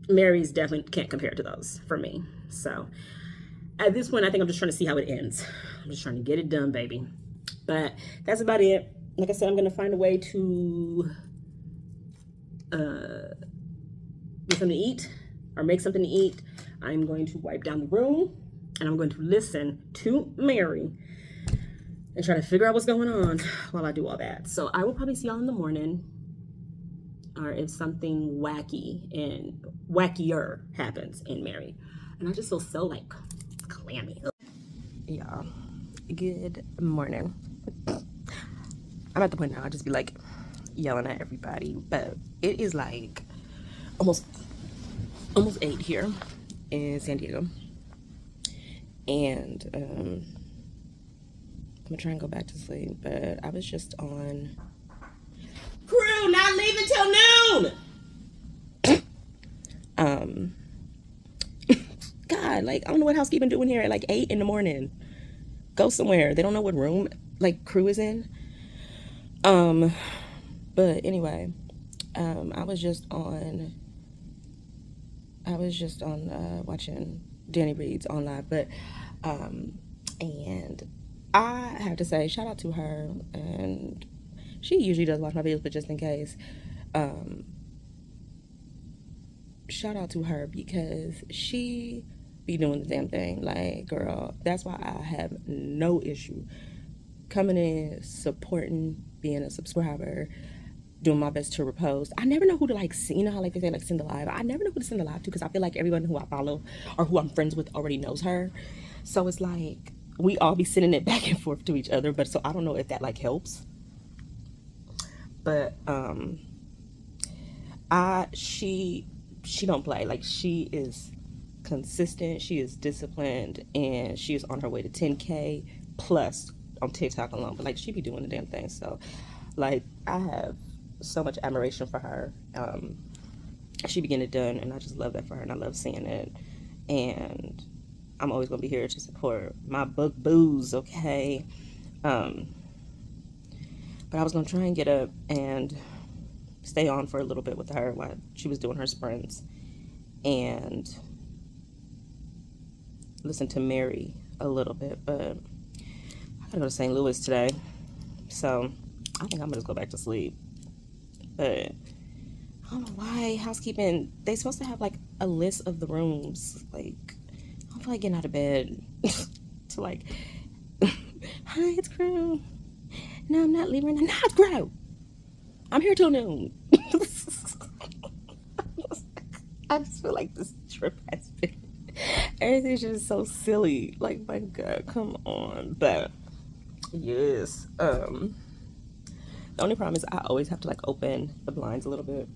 Mary's definitely can't compare to those for me. So at this point, I think I'm just trying to see how it ends. I'm just trying to get it done, baby. But that's about it. Like I said, I'm gonna find a way to get something to eat or make something to eat. I'm going to wipe down the room and I'm going to listen to Mary and try to figure out what's going on while I do all that. So I will probably see y'all in the morning, or if something wacky and wackier happens in Mary. And I just feel so like clammy. Y'all, good morning. I'm at the point now I just be like yelling at everybody, but it is like almost 8 here in San Diego, and I'm gonna try and go back to sleep, but I was just on crew not leaving till noon. God, like I don't know what housekeeping doing here at like 8 in the morning. Go somewhere. They don't know what room like crew is in. But anyway, I was just on watching Danny Reed's on live, but and I have to say shout out to her, and she usually does watch my videos, but just in case, shout out to her because she be doing the damn thing. Like, girl, that's why I have no issue coming in, supporting, being a subscriber, doing my best to repost. I never know who to like see, you know how like they say like send the live. I never know who to send the live to because I feel like everyone who I follow or who I'm friends with already knows her. So it's like we all be sending it back and forth to each other, but so I don't know if that like helps. But she don't play. Like, she is consistent, she is disciplined, and she is on her way to 10K plus on TikTok alone. But like, she be doing the damn thing. So like, I have so much admiration for her. She be getting it done, and I just love that for her, and I love seeing it. And I'm always gonna be here to support my book boos, okay? But I was gonna try and get up and stay on for a little bit with her while she was doing her sprints and listen to Mary a little bit. But I gotta go to St. Louis today, so I think I'm gonna just go back to sleep. But I don't know why housekeeping, they supposed to have like a list of the rooms. Like, I don't feel like getting out of bed to like, hi, it's Crew. No, I'm not leaving. I'm not Crew. I'm here till noon. I just feel like this trip has been, everything's just so silly. Like, my God, come on. But yes, the only problem is I always have to like open the blinds a little bit,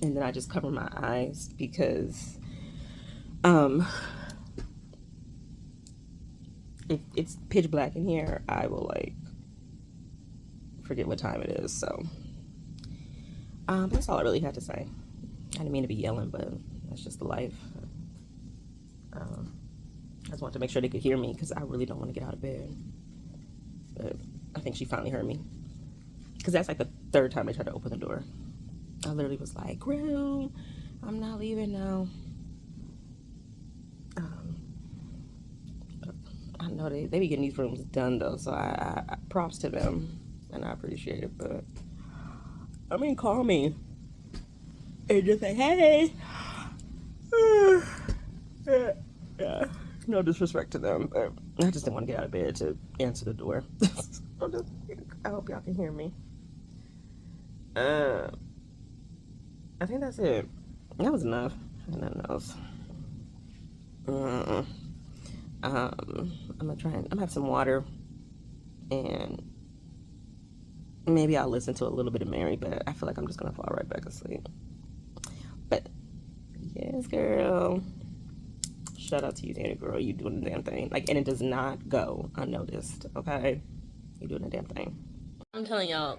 and then I just cover my eyes because if it's pitch black in here, I will like forget what time it is. So that's all I really had to say. I didn't mean to be yelling, but that's just the life. I just wanted to make sure they could hear me because I really don't want to get out of bed. But I think she finally heard me, because that's like the third time I tried to open the door. I literally was like, Crew, I'm not leaving now. I know they be getting these rooms done though, so I props to them, and I appreciate it. But I mean, call me and just say, hey. Yeah, no disrespect to them, but I just didn't want to get out of bed to answer the door. I hope y'all can hear me. I think that's it. That was enough. Nothing else. I'm gonna have some water, and maybe I'll listen to a little bit of Mary, but I feel like I'm just gonna fall right back asleep. But yes, girl. Shout out to you, Danny girl. You doing the damn thing. Like, and it does not go unnoticed, okay? You doing the damn thing. I'm telling y'all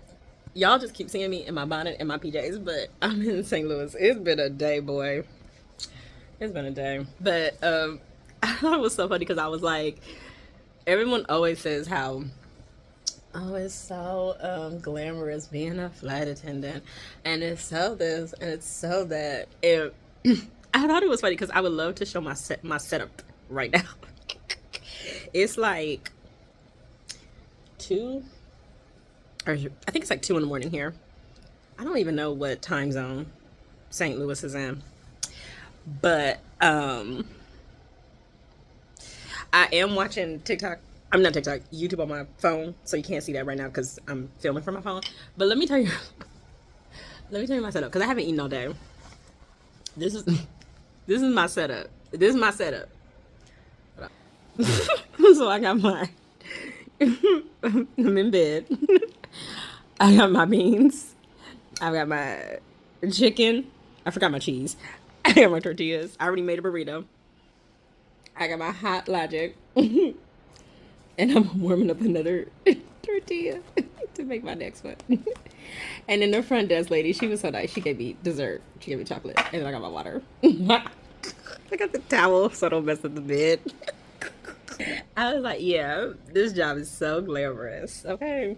just keep seeing me in my bonnet and my PJs, but I'm in St. Louis. It's been a day, boy. It's been a day. But I thought it was so funny because I was like, everyone always says how, oh, it's so glamorous being a flight attendant, and it's so this and it's so that. I thought it was funny because I would love to show my setup right now. It's like 2, or I think it's like 2 in the morning here. I don't even know what time zone St. Louis is in, but I am watching TikTok. I'm not TikTok, YouTube on my phone, so you can't see that right now because I'm filming from my phone. But let me tell you my setup because I haven't eaten all day. This is my setup. This is my setup. So I got my I'm in bed. I got my beans. I got my chicken. I forgot my cheese. I got my tortillas. I already made a burrito. I got my hot Logic. And I'm warming up another tortilla to make my next one. And then the front desk lady, she was so nice. She gave me dessert. She gave me chocolate. And then I got my water. I got the towel so I don't mess up the bed. I was like, yeah, this job is so glamorous. Okay.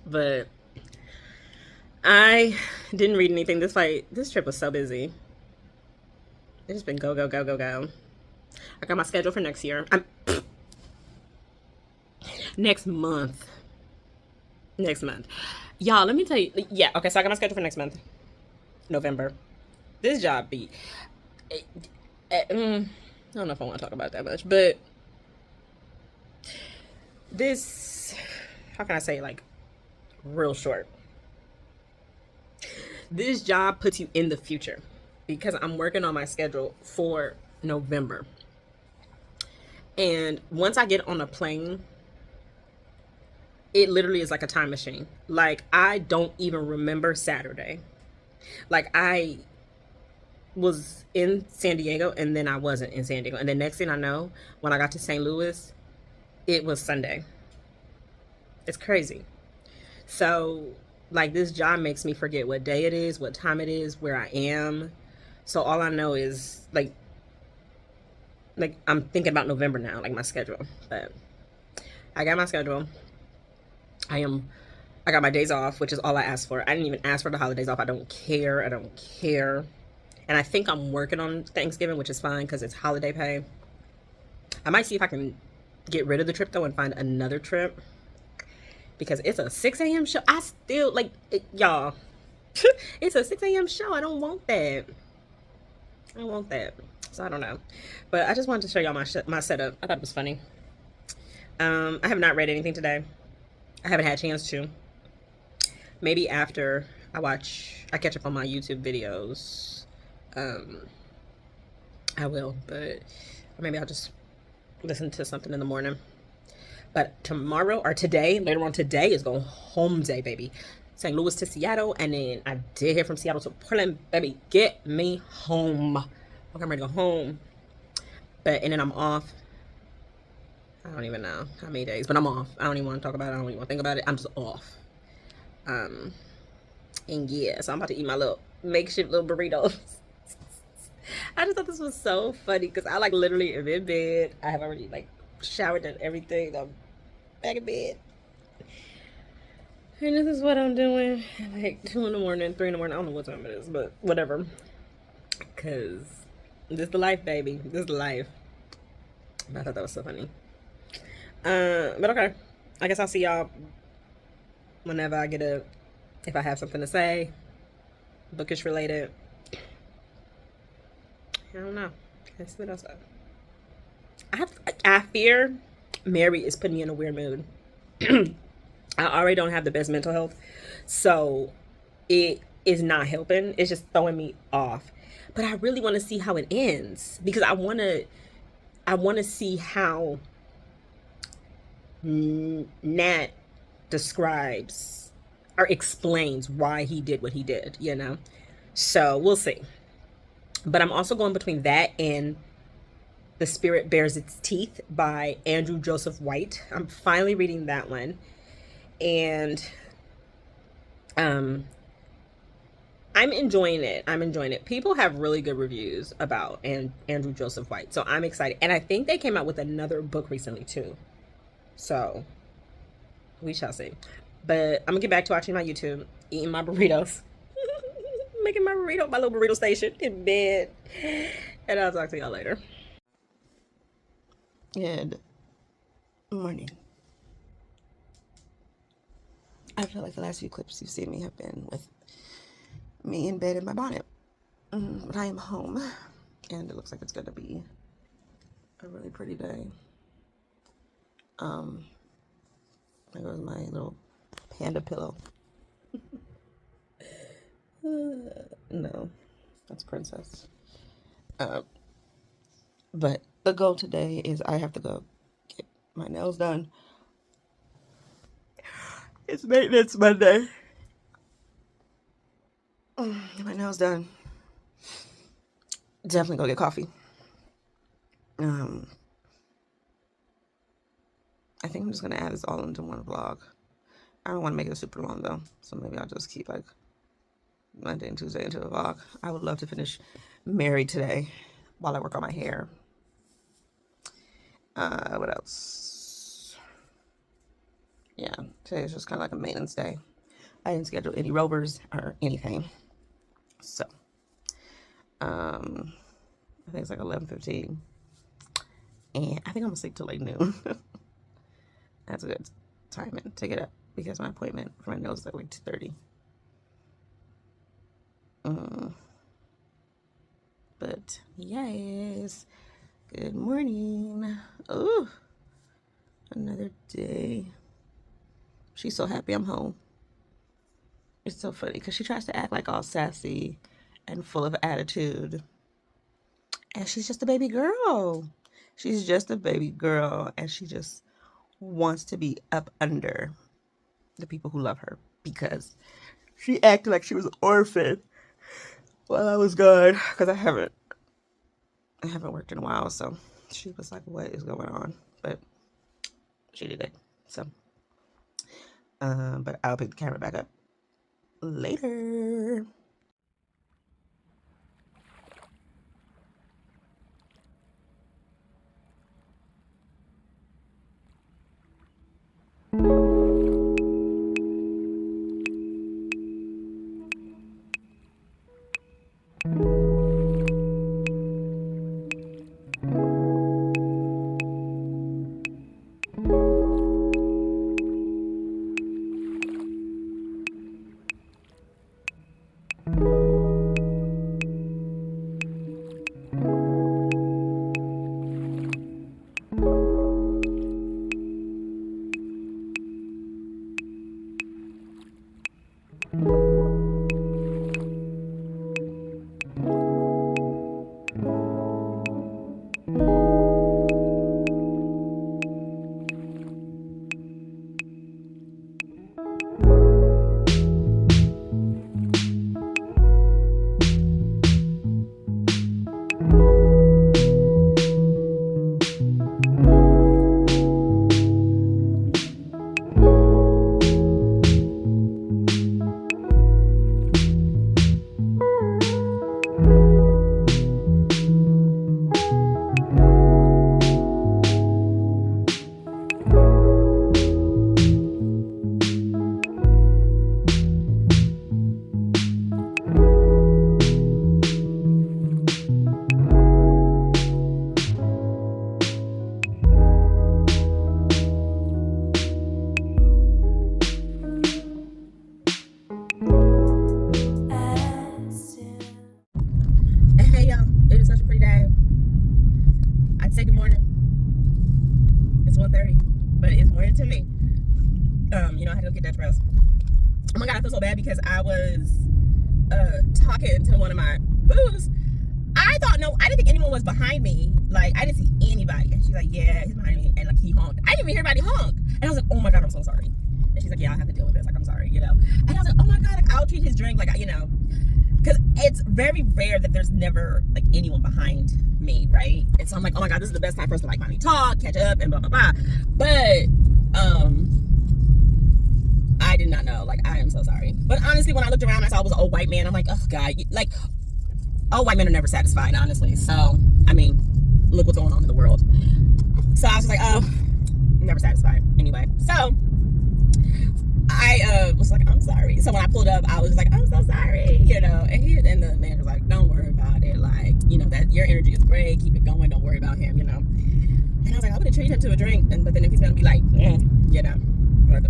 But I didn't read anything. This trip was so busy. It's just been go, go, go, go, go. I got my schedule for next year. Next month. Y'all, let me tell you. Yeah, okay, so I got my schedule for next month. November. This job be... I don't know if I want to talk about that much, but this... How can I say, like, real short? This job puts you in the future because I'm working on my schedule for November. And once I get on a plane, it literally is like a time machine. Like, I don't even remember Saturday. Like, I was in San Diego and then I wasn't in San Diego. And the next thing I know, when I got to St. Louis, it was Sunday. It's crazy. So, like, this job makes me forget what day it is, what time it is, where I am. So all I know is, like I'm thinking about November now, like my schedule. But I got my schedule. I got my days off, which is all I asked for. I didn't even ask for the holidays off. I don't care. And I think I'm working on Thanksgiving, which is fine because it's holiday pay. I might see if I can get rid of the trip, though, and find another trip. Because it's a 6 a.m. show. I still, like, y'all. It's a 6 a.m. show. I don't want that. So I don't know. But I just wanted to show y'all my setup. I thought it was funny. I have not read anything today. I haven't had a chance to. Maybe after I catch up on my YouTube videos. I will, but maybe I'll just listen to something in the morning. But tomorrow, or today, later on today, is going home day, baby. St. Louis to Seattle, and then I did hear from Seattle to Portland, baby. Get me home. Okay, I'm ready to go home. And then I'm off. I don't even know how many days, but I'm off. I don't even want to talk about it. I don't even want to think about it. I'm just off. And yeah, so I'm about to eat my little makeshift little burritos. I just thought this was so funny because I, like, literally am in bed. I have already, like, showered and everything. I'm back in bed. And this is what I'm doing at like 2 in the morning, 3 in the morning. I don't know what time it is, but whatever. Because this is the life, baby. This is the life. I thought that was so funny. But okay. I guess I'll see y'all whenever I if I have something to say, bookish related. I don't know. Let's see what else I fear Mary is putting me in a weird mood. I already don't have the best mental health, so it is not helping. It's just throwing me off. But I really want to see how it ends because I want to see how Nat describes or explains why he did what he did, you know? So we'll see. But I'm also going between that and The Spirit Bears Its Teeth by Andrew Joseph White. I'm finally reading that one. And I'm enjoying it. People have really good reviews about Andrew Joseph White. So I'm excited. And I think they came out with another book recently too. So we shall see. But I'm gonna get back to watching my YouTube, eating my burritos. making my little burrito station in bed. And I'll talk to y'all later. Good morning. I feel like the last few clips you've seen me have been with me in bed in my bonnet. But I am home, and it looks like it's gonna be a really pretty day. There goes my little panda pillow. No, that's Princess. But the goal today is I have to go get my nails done. It's maintenance Monday. Get my nails done. Definitely go get coffee. I think I'm just gonna add this all into one vlog. I don't want to make it super long though, so maybe I'll just keep like Monday and Tuesday into a vlog. I would love to finish Married today while I work on my hair. What else? Yeah, today is just kind of like a maintenance day. I didn't schedule any rovers or anything. So, I think it's like 11:15. And I think I'm gonna sleep till like noon. That's a good timing to get up because my appointment for my nails is like 2:30. But yes, good morning. Oh, another day. She's so happy I'm home. It's so funny because she tries to act like all sassy and full of attitude. And she's just a baby girl. She's just a baby girl. And she just wants to be up under the people who love her because she acted like she was an orphan while I was gone because I haven't worked in a while. So she was like, what is going on? But she did it. So, but I'll pick the camera back up later. I had to go get that dress. Oh my god, I feel so bad because I was talking to one of my boos. I didn't think anyone was behind me. Like, I didn't see anybody. And she's like, yeah, he's behind me. And like, he honked. I didn't even hear anybody honk. And I was like, oh my god, I'm so sorry. And she's like, yeah, I'll have to deal with this. Like, I'm sorry, And I was like, oh my god, like, I'll treat his drink, like, because it's very rare that there's never like anyone behind me, right? And so I'm like, oh my god, this is the best time for us to like finally talk, catch up, and blah blah blah. But I did not know. Like, I am so sorry. But honestly, when I looked around, I saw it was an old white man. I'm like, oh god, like, old white men are never satisfied, honestly. So I mean, look what's going on in the world. So I was just like, oh, never satisfied. Anyway, so I was like, I'm sorry. So when I pulled up, I was just like, I'm so sorry, you know. And the man was like, don't worry about it. Like, you know, that your energy is great. Keep it going. Don't worry about him, you know. And I was like, I would have treated him to a drink. But then if he's gonna be like, you know,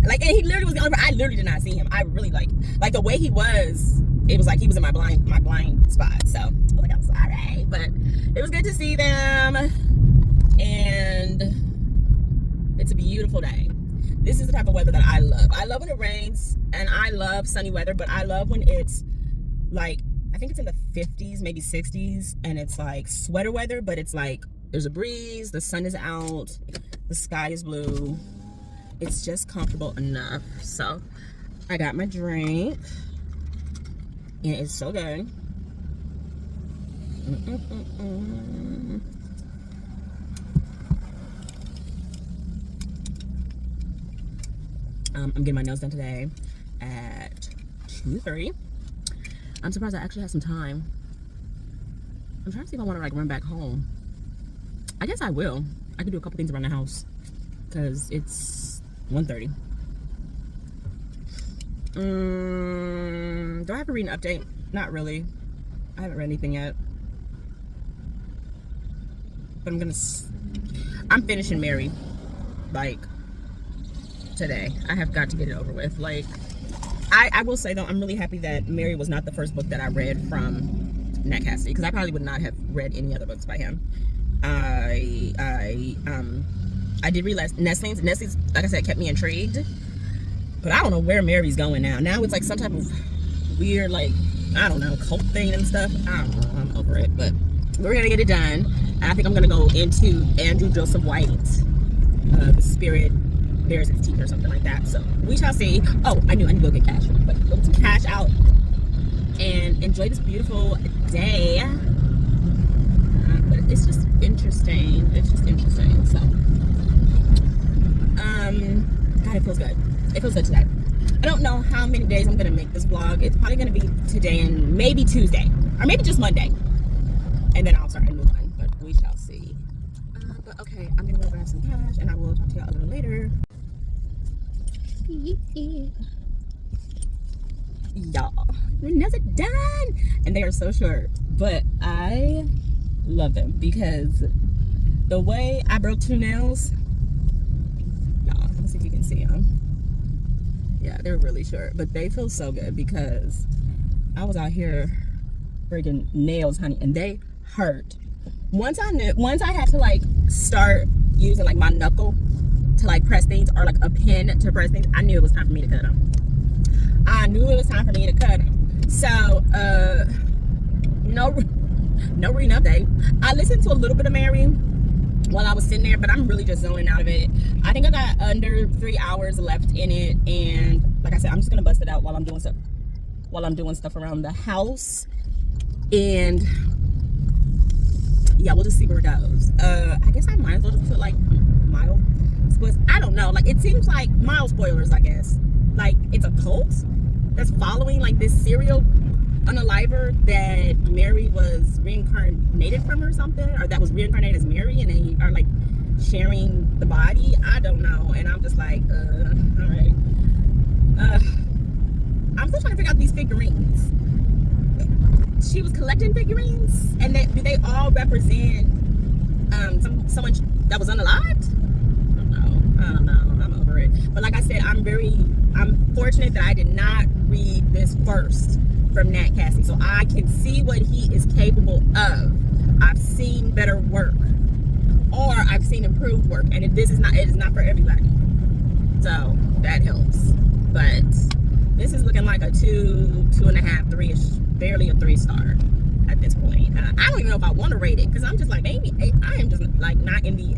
like, and he literally was the only. I literally did not see him. I really like the way he was. It was like he was in my blind spot. So I was like, I'm sorry, but it was good to see them, and it's a beautiful day. This is the type of weather that I love. I love when it rains, and I love sunny weather, but I love when it's like, I think it's in the 50s, maybe 60s, and it's like sweater weather, but it's like there's a breeze, the sun is out, the sky is blue. It's just comfortable enough. So I got my drink, and it's so good. I'm getting my nails done today at 2:30. I'm surprised I actually have some time. I'm trying to see if I want to like run back home. I guess I will. I could do a couple things around the house because it's 1:30. Do I have to read an update? Not really. I haven't read anything yet. But I'm finishing Mary, like, today. I have got to get it over with. Like, I will say though, I'm really happy that Mary was not the first book that I read from Nat Cassidy, because I probably would not have read any other books by him. I did read Nestle's. Nestle's, like I said, kept me intrigued, but I don't know where Mary's going now. Now it's like some type of weird, like, I don't know, cult thing and stuff. I don't know. I'm over it, but we're gonna get it done. And I think I'm gonna go into Andrew Joseph White, The Spirit Bears Its Teeth or something like that. So we shall see. Oh, I knew I need to go get cash, but go some cash out and enjoy this beautiful day. But it's just interesting. It's just interesting. So, God, it feels good. It feels good today. I don't know how many days I'm gonna make this vlog. It's probably gonna be today and maybe Tuesday, or maybe just Monday, and then I'll start a new one. But we shall see. But okay, I'm gonna go grab some cash, and I will talk to y'all a little later. Y'all, your nails are done, and they are so short, but I love them because the way I broke 2 nails, y'all, let me see if you can see them. Yeah, they're really short, but they feel so good because I was out here breaking nails, honey, and they hurt. Once I had to like start using like my knuckle to like press things, or like a pin to press things, I knew it was time for me to cut them. I knew it was time for me to cut them. So no reading update. I listened to a little bit of Mary while I was sitting there, but I'm really just zoning out of it. I think I got under 3 hours left in it, and like I said, I'm just gonna bust it out while I'm doing stuff around the house, and yeah, we'll just see where it goes. I guess I might as well just put like mild spoilers. I don't know, like it seems like mild spoilers, I guess. Like it's a cult that's following like this serial unaliver that Mary was reincarnated from or something, or that was reincarnated as Mary, and they are like sharing the body. I don't know, and I'm just like, all right. I'm still trying to figure out these figurines. She was collecting figurines, and do they all represent someone that was unalived? I don't know. I'm over it. But like I said, I'm fortunate that I did not read this first from Nat Cassidy, so I can see what he is capable of. I've seen better work, or I've seen improved work, and it is not for everybody. So that helps. But this is looking like a 2.5, 3-ish, barely a 3-star at this point. I don't even know if I want to rate it, because I'm just like, maybe I am just like not in the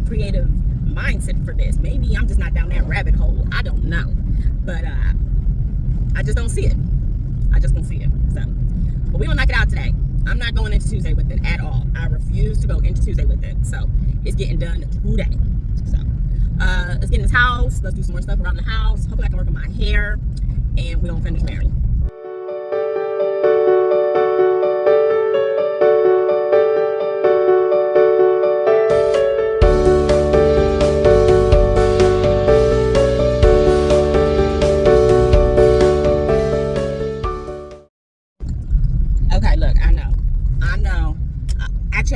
creative mindset for this. Maybe I'm just not down that rabbit hole. I don't know, but I just don't see it. So, but we gonna knock it out today. I'm not going into Tuesday with it at all. I refuse to go into Tuesday with it. So it's getting done today. So let's get in this house. Let's do some more stuff around the house. Hopefully I can work on my hair, and we're gonna finish Mary.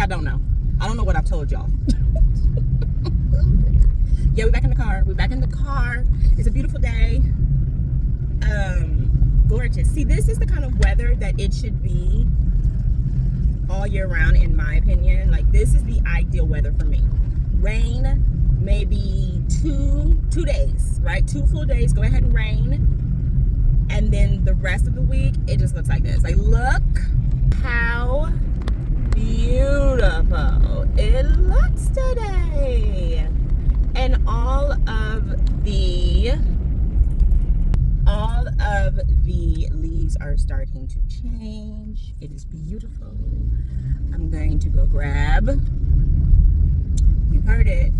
I don't know. I don't know what I've told y'all. Yeah, we're back in the car. We're back in the car. It's a beautiful day. Gorgeous. See, this is the kind of weather that it should be all year round, in my opinion. Like, this is the ideal weather for me. Rain, maybe two days, right? 2 full days. Go ahead and rain. And then the rest of the week, it just looks like this. Like, look how beautiful it looks today. And all of the leaves are starting to change. It is beautiful. I'm going to go grab, you heard it,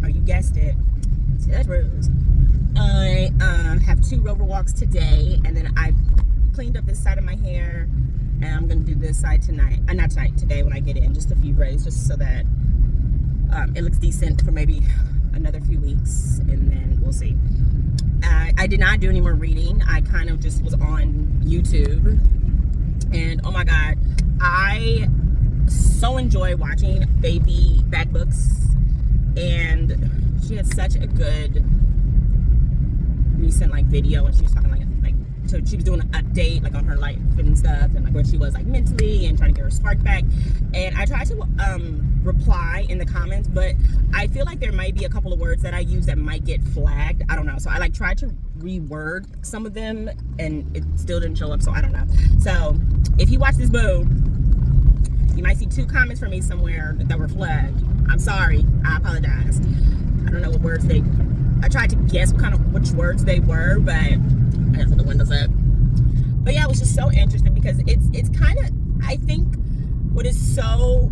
or you guessed it, Ted Rose. I have 2 rover walks today, and then I cleaned up this side of my hair, and I'm going to do this side tonight. Not tonight, today when I get in. Just a few braids, just so that it looks decent for maybe another few weeks, and then we'll see. I did not do any more reading. I kind of just was on YouTube, and oh my god, I so enjoy watching Baby Bad Books, and she had such a good recent video, and she was talking like so she was doing an update like on her life and stuff, and like where she was like mentally and trying to get her spark back. And I tried to reply in the comments, but I feel like there might be a couple of words that I use that might get flagged. I don't know, so I like tried to reword some of them, and it still didn't show up, so I don't know. So if you watch this, boo, you might see 2 comments from me somewhere that were flagged. I'm sorry. I apologize. I don't know what words I tried to guess which words they were, but I have to put the windows up. But yeah, it was just so interesting because it's kind of, I think what is so,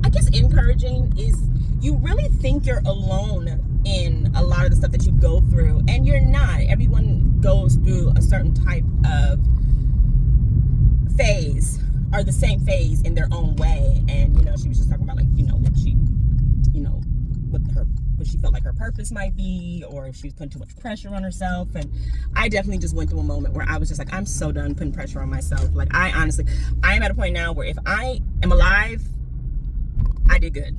I guess, encouraging is you really think you're alone in a lot of the stuff that you go through, and you're not. Everyone goes through a certain type of phase, or the same phase in their own way. And she was just talking about what she felt like her purpose might be, or if she was putting too much pressure on herself. And I definitely just went through a moment where I was just like, I'm so done putting pressure on myself. Like, I am at a point now where if I am alive, I did good.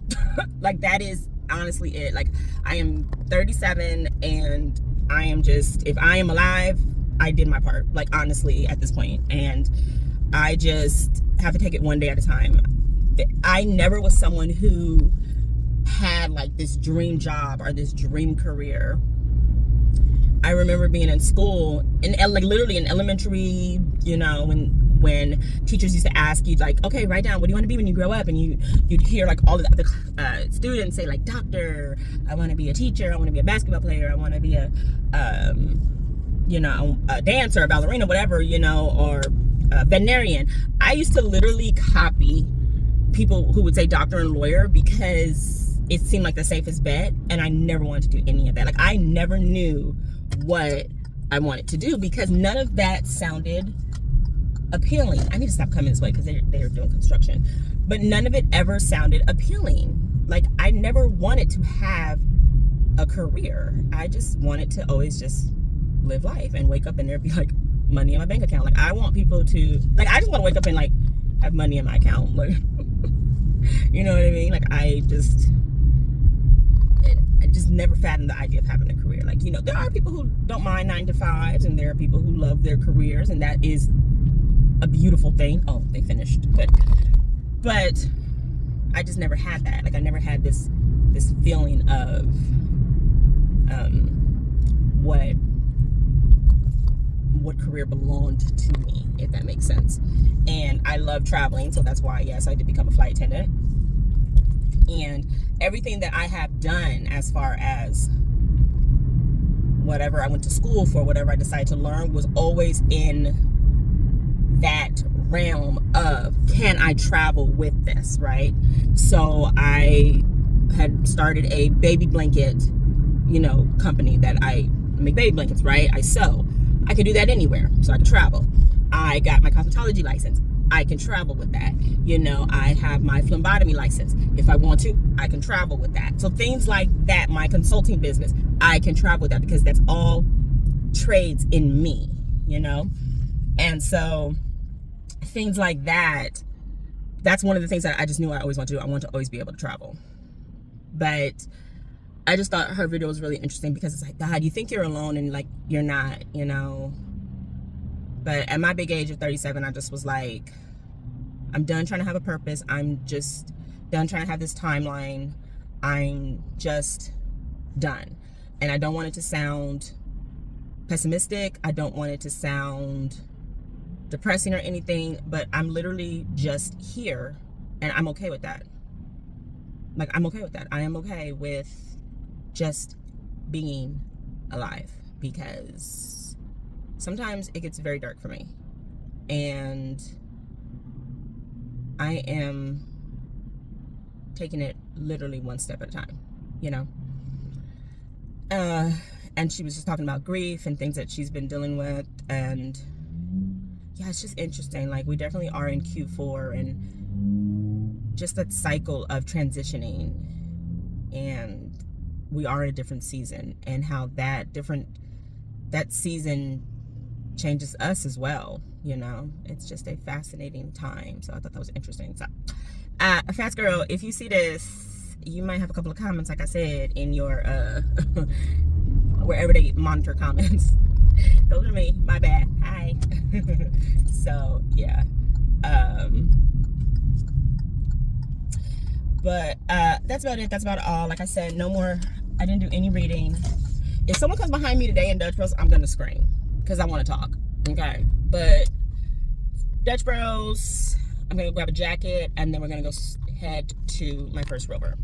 Like, that is honestly it. Like, I am 37, and I am just, if I am alive, I did my part. Like, honestly, at this point. And I just have to take it one day at a time. I never was someone who had like this dream job or this dream career. I remember being in school, like literally in elementary, when teachers used to ask you like, okay, write down what do you want to be when you grow up, and you'd hear like all of the students say like, doctor, I want to be a teacher, I want to be a basketball player, I want to be a dancer, a ballerina, whatever, or a veterinarian. I used to literally copy people who would say doctor and lawyer because it seemed like the safest bet, and I never wanted to do any of that. Like, I never knew what I wanted to do because none of that sounded appealing. I need to stop coming this way because they're doing construction. But none of it ever sounded appealing. Like, I never wanted to have a career. I just wanted to always just live life and wake up and there'd be like money in my bank account. Like, I want people to, like, I just want to wake up and like have money in my account. Like, you know what I mean? Like, I just never fathomed the idea of having a career. Like, there are people who don't mind 9 to 5s, and there are people who love their careers, and that is a beautiful thing. Oh, they finished. Good. But I just never had that. Like, I never had this feeling of what career belonged to me, if that makes sense. And I love traveling, so that's why, yes, I did become a flight attendant. And everything that I have done as far as whatever I went to school for, whatever I decided to learn, was always in that realm of, can I travel with this, right? So I had started a baby blanket, company that I make baby blankets, right? I sew. I could do that anywhere, so I could travel. I got my cosmetology license. I can travel with that. I have my phlebotomy license. If I want to, I can travel with that. So things like that, my consulting business, I can travel with that because that's all trades in me, And so things like that that's one of the things that I just knew I always want to do. I want to always be able to travel. But I just thought her video was really interesting because it's like, God, you think you're alone and like you're not, you know. But at my big age of 37, I just was like, I'm done trying to have a purpose. I'm just done trying to have this timeline. I'm just done. And I don't want it to sound pessimistic. I don't want it to sound depressing or anything, but I'm literally just here and I'm okay with that. Like, I'm okay with that. I am okay with just being alive, because sometimes it gets very dark for me and I am taking it literally one step at a time, you know. And she was just talking about grief and things that she's been dealing with, and yeah, it's just interesting. Like, we definitely are in Q4 and just that cycle of transitioning, and we are in a different season, and how that season changes us as well, you know. It's just a fascinating time. So I thought that was interesting. So Fast Girl, if you see this, you might have a couple of comments, like I said, in your wherever they monitor comments. Those are me. My bad. Hi. So yeah. But that's about it. That's about all. Like I said, no more. I didn't do any reading. If someone comes behind me today in Dutch Bros, I'm gonna scream because I want to talk. Okay. But Dutch Bros, I'm gonna grab a jacket and then we're gonna go head to my first rover.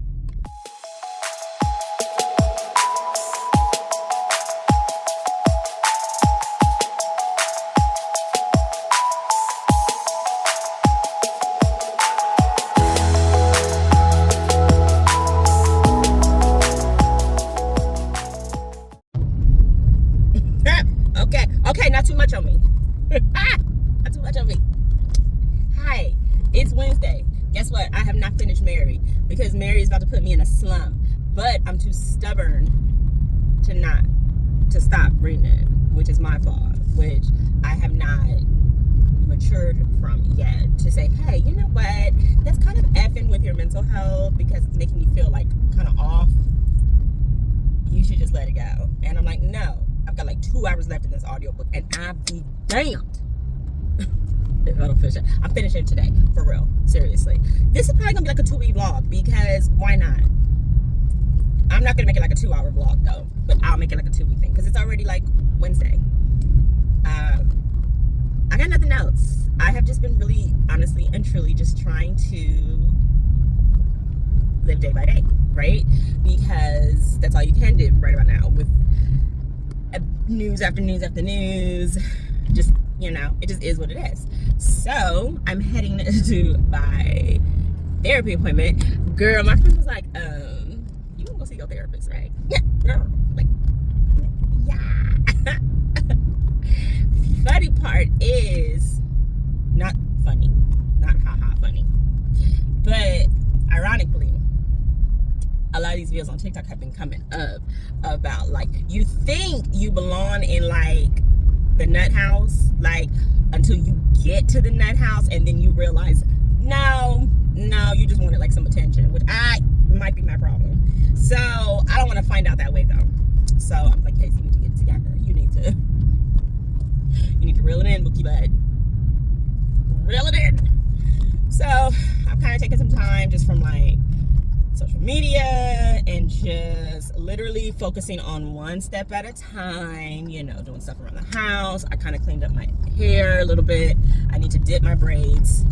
Okay, not too much on me. Not too much on me. Hi, it's Wednesday. Guess what? I have not finished Mary because Mary is about to put me in a slump. But I'm too stubborn to stop reading it, which is my fault, which I have not matured from yet. To say, hey, you know what? That's kind of effing with your mental health because it's making me feel like kind of off. You should just let it go. And I'm like, no. I've got like 2 hours left in this audiobook, and I'll be damned if I don't finish it. I'm finishing it today, for real, seriously. This is probably gonna be like a 2-week vlog, because why not? I'm not gonna make it like a 2-hour vlog though, but I'll make it like a 2-week thing, because it's already like Wednesday. I got nothing else. I have just been really, honestly and truly just trying to live day by day, right? Because that's all you can do right about now with news after news after news. Just, you know, it just is what it is. So I'm heading to my therapy appointment. Girl, my friend was like, you wanna go see your therapist, right? Yeah, no, like, yeah. Funny part is, not funny, not haha funny, but ironically, a lot of these videos on TikTok have been coming up about, like, you think you belong in like the nut house, like, until you get to the nut house, and then you realize, no, you just wanted like some attention, which might be my problem. So I don't want to find out that way though. So I'm like, hey, you need to get it together. You need to reel it in, Bookie Bud. Reel it in. So I'm kind of taking some time just from like social media and just literally focusing on one step at a time, you know, doing stuff around the house. I kind of cleaned up my hair a little bit. I need to dip my braids.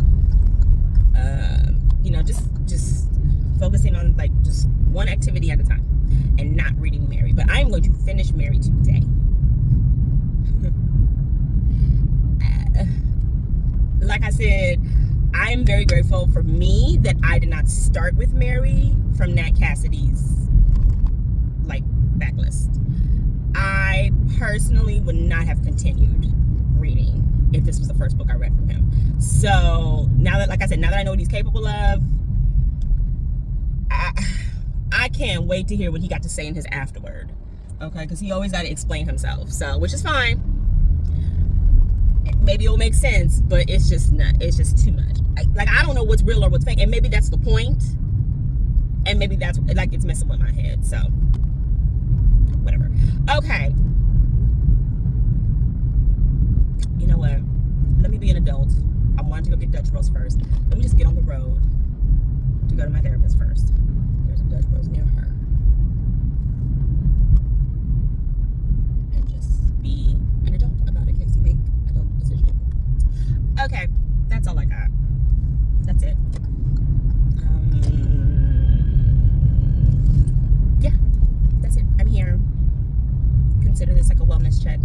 You know, just focusing on like just one activity at a time and not reading Mary. But I'm going to finish Mary today. Like I said, I'm very grateful for me that I did not start with Mary from Nat Cassidy's like backlist. I personally would not have continued reading if this was the first book I read from him. So now that, like I said, now that I know what he's capable of, I can't wait to hear what he got to say in his afterword. Okay, because he always got to explain himself. So, which is fine. maybe it'll make sense, but it's just not. It's just too much. I don't know what's real or what's fake, and maybe that's the point, and maybe that's like it's messing with my head. So whatever. Okay. You know what? Let me be an adult. I wanted to go get Dutch Bros first. Let me just get on the road to go to my therapist first. There's a Dutch Bros near her. And just be an adult about it, Casey. Make adult decisions. Okay, that's all I got. That's it. Yeah, that's it. I'm here. Consider this like a wellness check.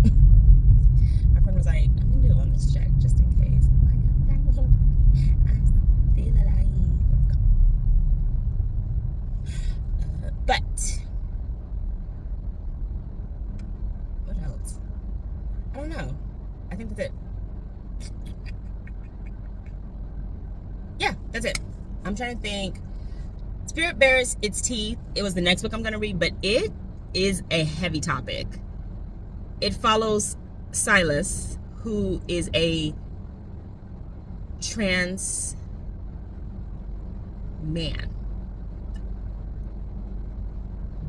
My friend was like, I'm gonna do a wellness check just in case. I'm like, I feel alive. But what else? I don't know. I think that's it. Yeah, that's it. I'm trying to think. Spirit Bears Its Teeth. It was the next book I'm gonna read, but it is a heavy topic. It follows Silas, who is a trans man,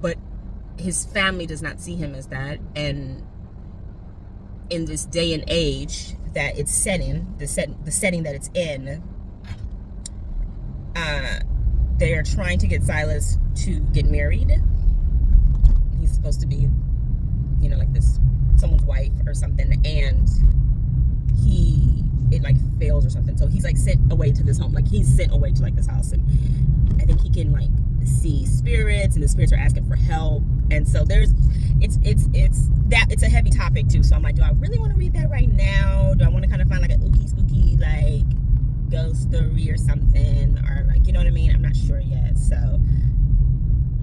but his family does not see him as that. And in this day and age that it's set in, the setting that it's in, they are trying to get Silas to get married. He's supposed to be, you know, like this someone's wife or something, and it like fails or something, so he's like sent away to this home, like he's sent away to like this house, and I think he can like see spirits, and the spirits are asking for help. And so it's a heavy topic too, so I'm like, do I really want to read that right now? Do I want to kind of find like a ooky spooky like ghost story or something, or like, you know what I mean? I'm not sure yet, so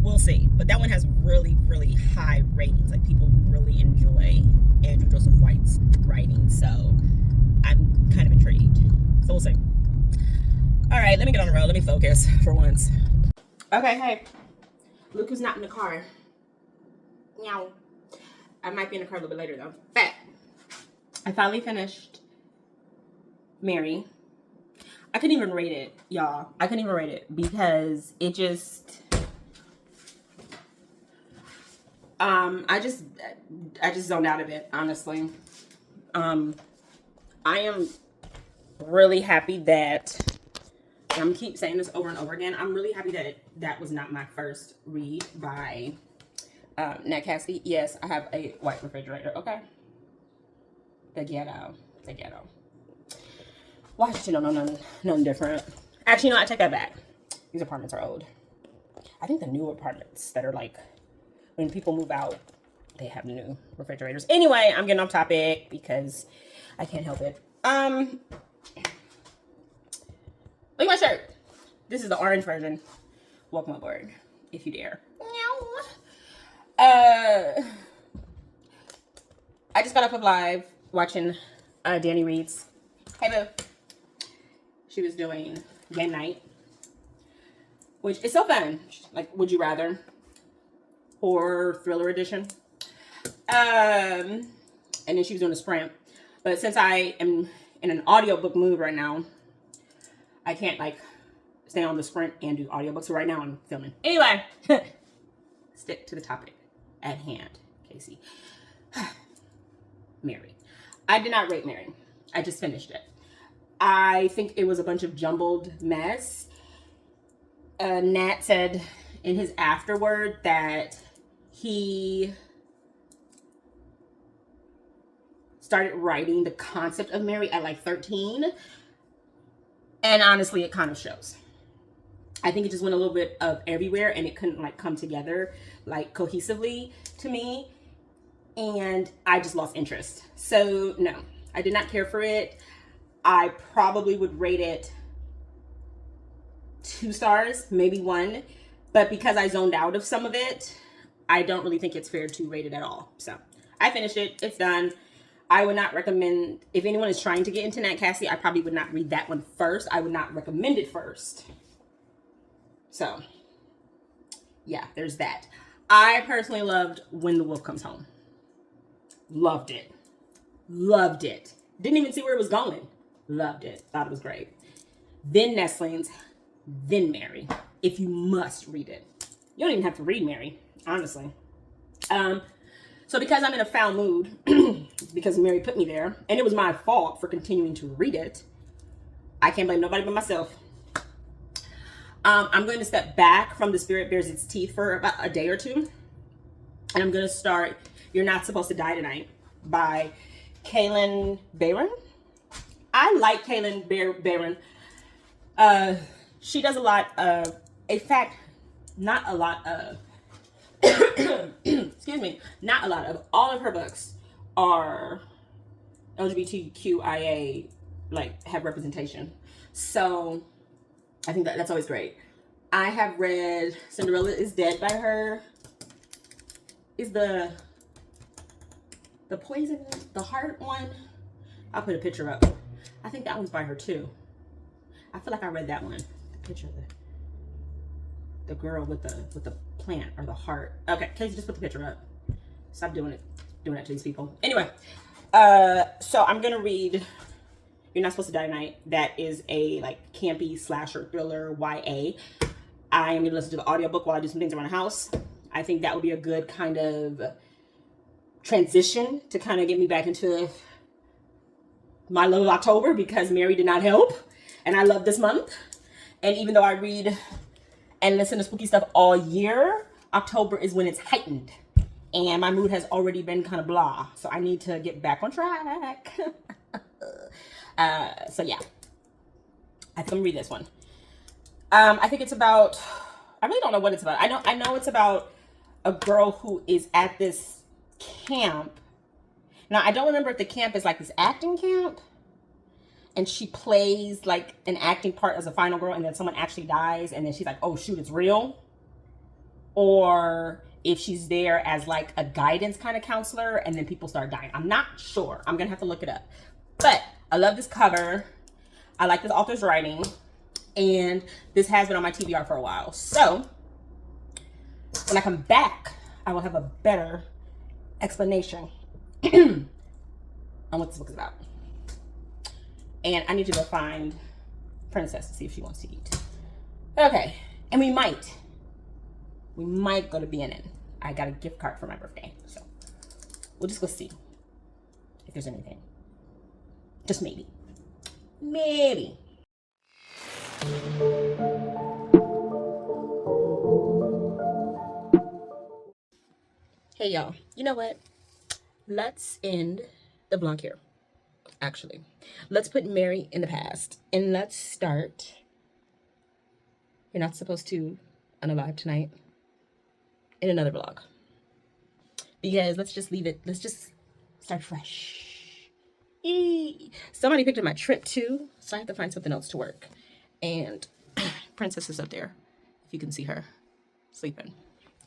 we'll see. But that one has really, really high ratings. Like, people really enjoy Andrew Joseph White's writing, so I'm kind of intrigued. So we'll see. All right, let me get on the road. Let me focus for once. Okay, hey, look who's not in the car. Meow. I might be in the car a little bit later though. But I finally finished Mary. I couldn't even rate it, y'all. I couldn't even rate it because it just I just zoned out a bit, honestly. I am really happy that I'm keep saying this over and over again. I'm really happy that that was not my first read by Nat Cassidy. Yes, I have a white refrigerator. Okay, the ghetto. Washington, no, nothing different. Actually, no, I take that back. These apartments are old. I think the new apartments that are like, when people move out, they have new refrigerators. Anyway, I'm getting off topic because I can't help it. Look at my shirt. This is the orange version. Welcome aboard, if you dare. I just got off of live watching Danny Reed's. Hey, boo. She was doing game night, which is so fun. Like, would you rather? Horror thriller edition. And then she was doing a sprint. But since I am in an audiobook mood right now, I can't like stay on the sprint and do audiobooks. So right now I'm filming. Anyway, stick to the topic at hand, Casey. Mary. I did not rate Mary. I just finished it. I think it was a bunch of jumbled mess. Nat said in his afterword that he started writing the concept of Mary at like 13. And honestly, it kind of shows. I think it just went a little bit of everywhere and it couldn't like come together like cohesively to me. And I just lost interest. So no, I did not care for it. I probably would rate it 2 stars, maybe 1. But because I zoned out of some of it, I don't really think it's fair to rate it at all. So I finished it. It's done. I would not recommend, if anyone is trying to get into Nat Cassidy, I probably would not read that one first. I would not recommend it first. So yeah, there's that. I personally loved When the Wolf Comes Home. Loved it. Loved it. Didn't even see where it was going. Loved it. Thought it was great. Then Nestlings, then Mary. If you must read it. You don't even have to read Mary, honestly. So because I'm in a foul mood, because Mary put me there, and it was my fault for continuing to read it, I can't blame nobody but myself. I'm going to step back from The Spirit Bears Its Teeth for about a day or two. And I'm going to start You're Not Supposed to Die Tonight by Kaylin Barron. I like Kaylin Barron. She does a lot of, in fact, not a lot of, excuse me, not a lot of, all of her books are LGBTQIA, like, have representation. So I think that's always great. I have read Cinderella is Dead by her. Is the poison, the heart one? I'll put a picture up. I think that one's by her too. I feel like I read that one. The picture of the girl with the plant or the heart. Okay, Casey, just put the picture up. Stop doing that to these people. Anyway, so I'm gonna read You're Not Supposed to Die Tonight. That is a like campy slasher thriller YA. I am gonna listen to the audiobook while I do some things around the house. I think that would be a good kind of transition to kind of get me back into my love of October, because Mary did not help. And I love this month. And even though I read and listen to spooky stuff all year, October is when it's heightened. And my mood has already been kind of blah. So I need to get back on track. So yeah. I think I'm gonna read this one. I think it's about, I really don't know what it's about. I know it's about a girl who is at this camp. Now, I don't remember if the camp is like this acting camp and she plays like an acting part as a final girl and then someone actually dies and then she's like, oh shoot, it's real. Or if she's there as like a guidance kind of counselor and then people start dying. I'm not sure. I'm gonna have to look it up. But I love this cover. I like this author's writing. And this has been on my TBR for a while. So when I come back, I will have a better explanation on what this book is about. And I need to go find Princess to see if she wants to eat. Okay. And we might go to B&N. I got a gift card for my birthday. So we'll just go see if there's anything. Just maybe. Maybe. Hey y'all, you know what? Let's end the vlog here. Actually, let's put Mary in the past and let's start You're Not Supposed to Unalive Tonight in another vlog. Because let's just leave it, let's just start fresh. Eee. Somebody picked up my trip too, so I have to find something else to work. And Princess is up there, if you can see her sleeping.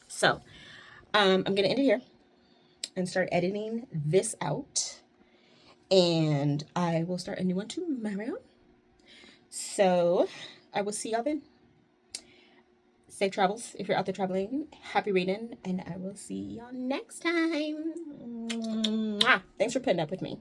So I'm gonna end it here and start editing this out, and I will start a new one tomorrow. So I will see y'all then. Safe travels if you're out there traveling. Happy reading, and I will see y'all next time. Mwah. Thanks for putting up with me.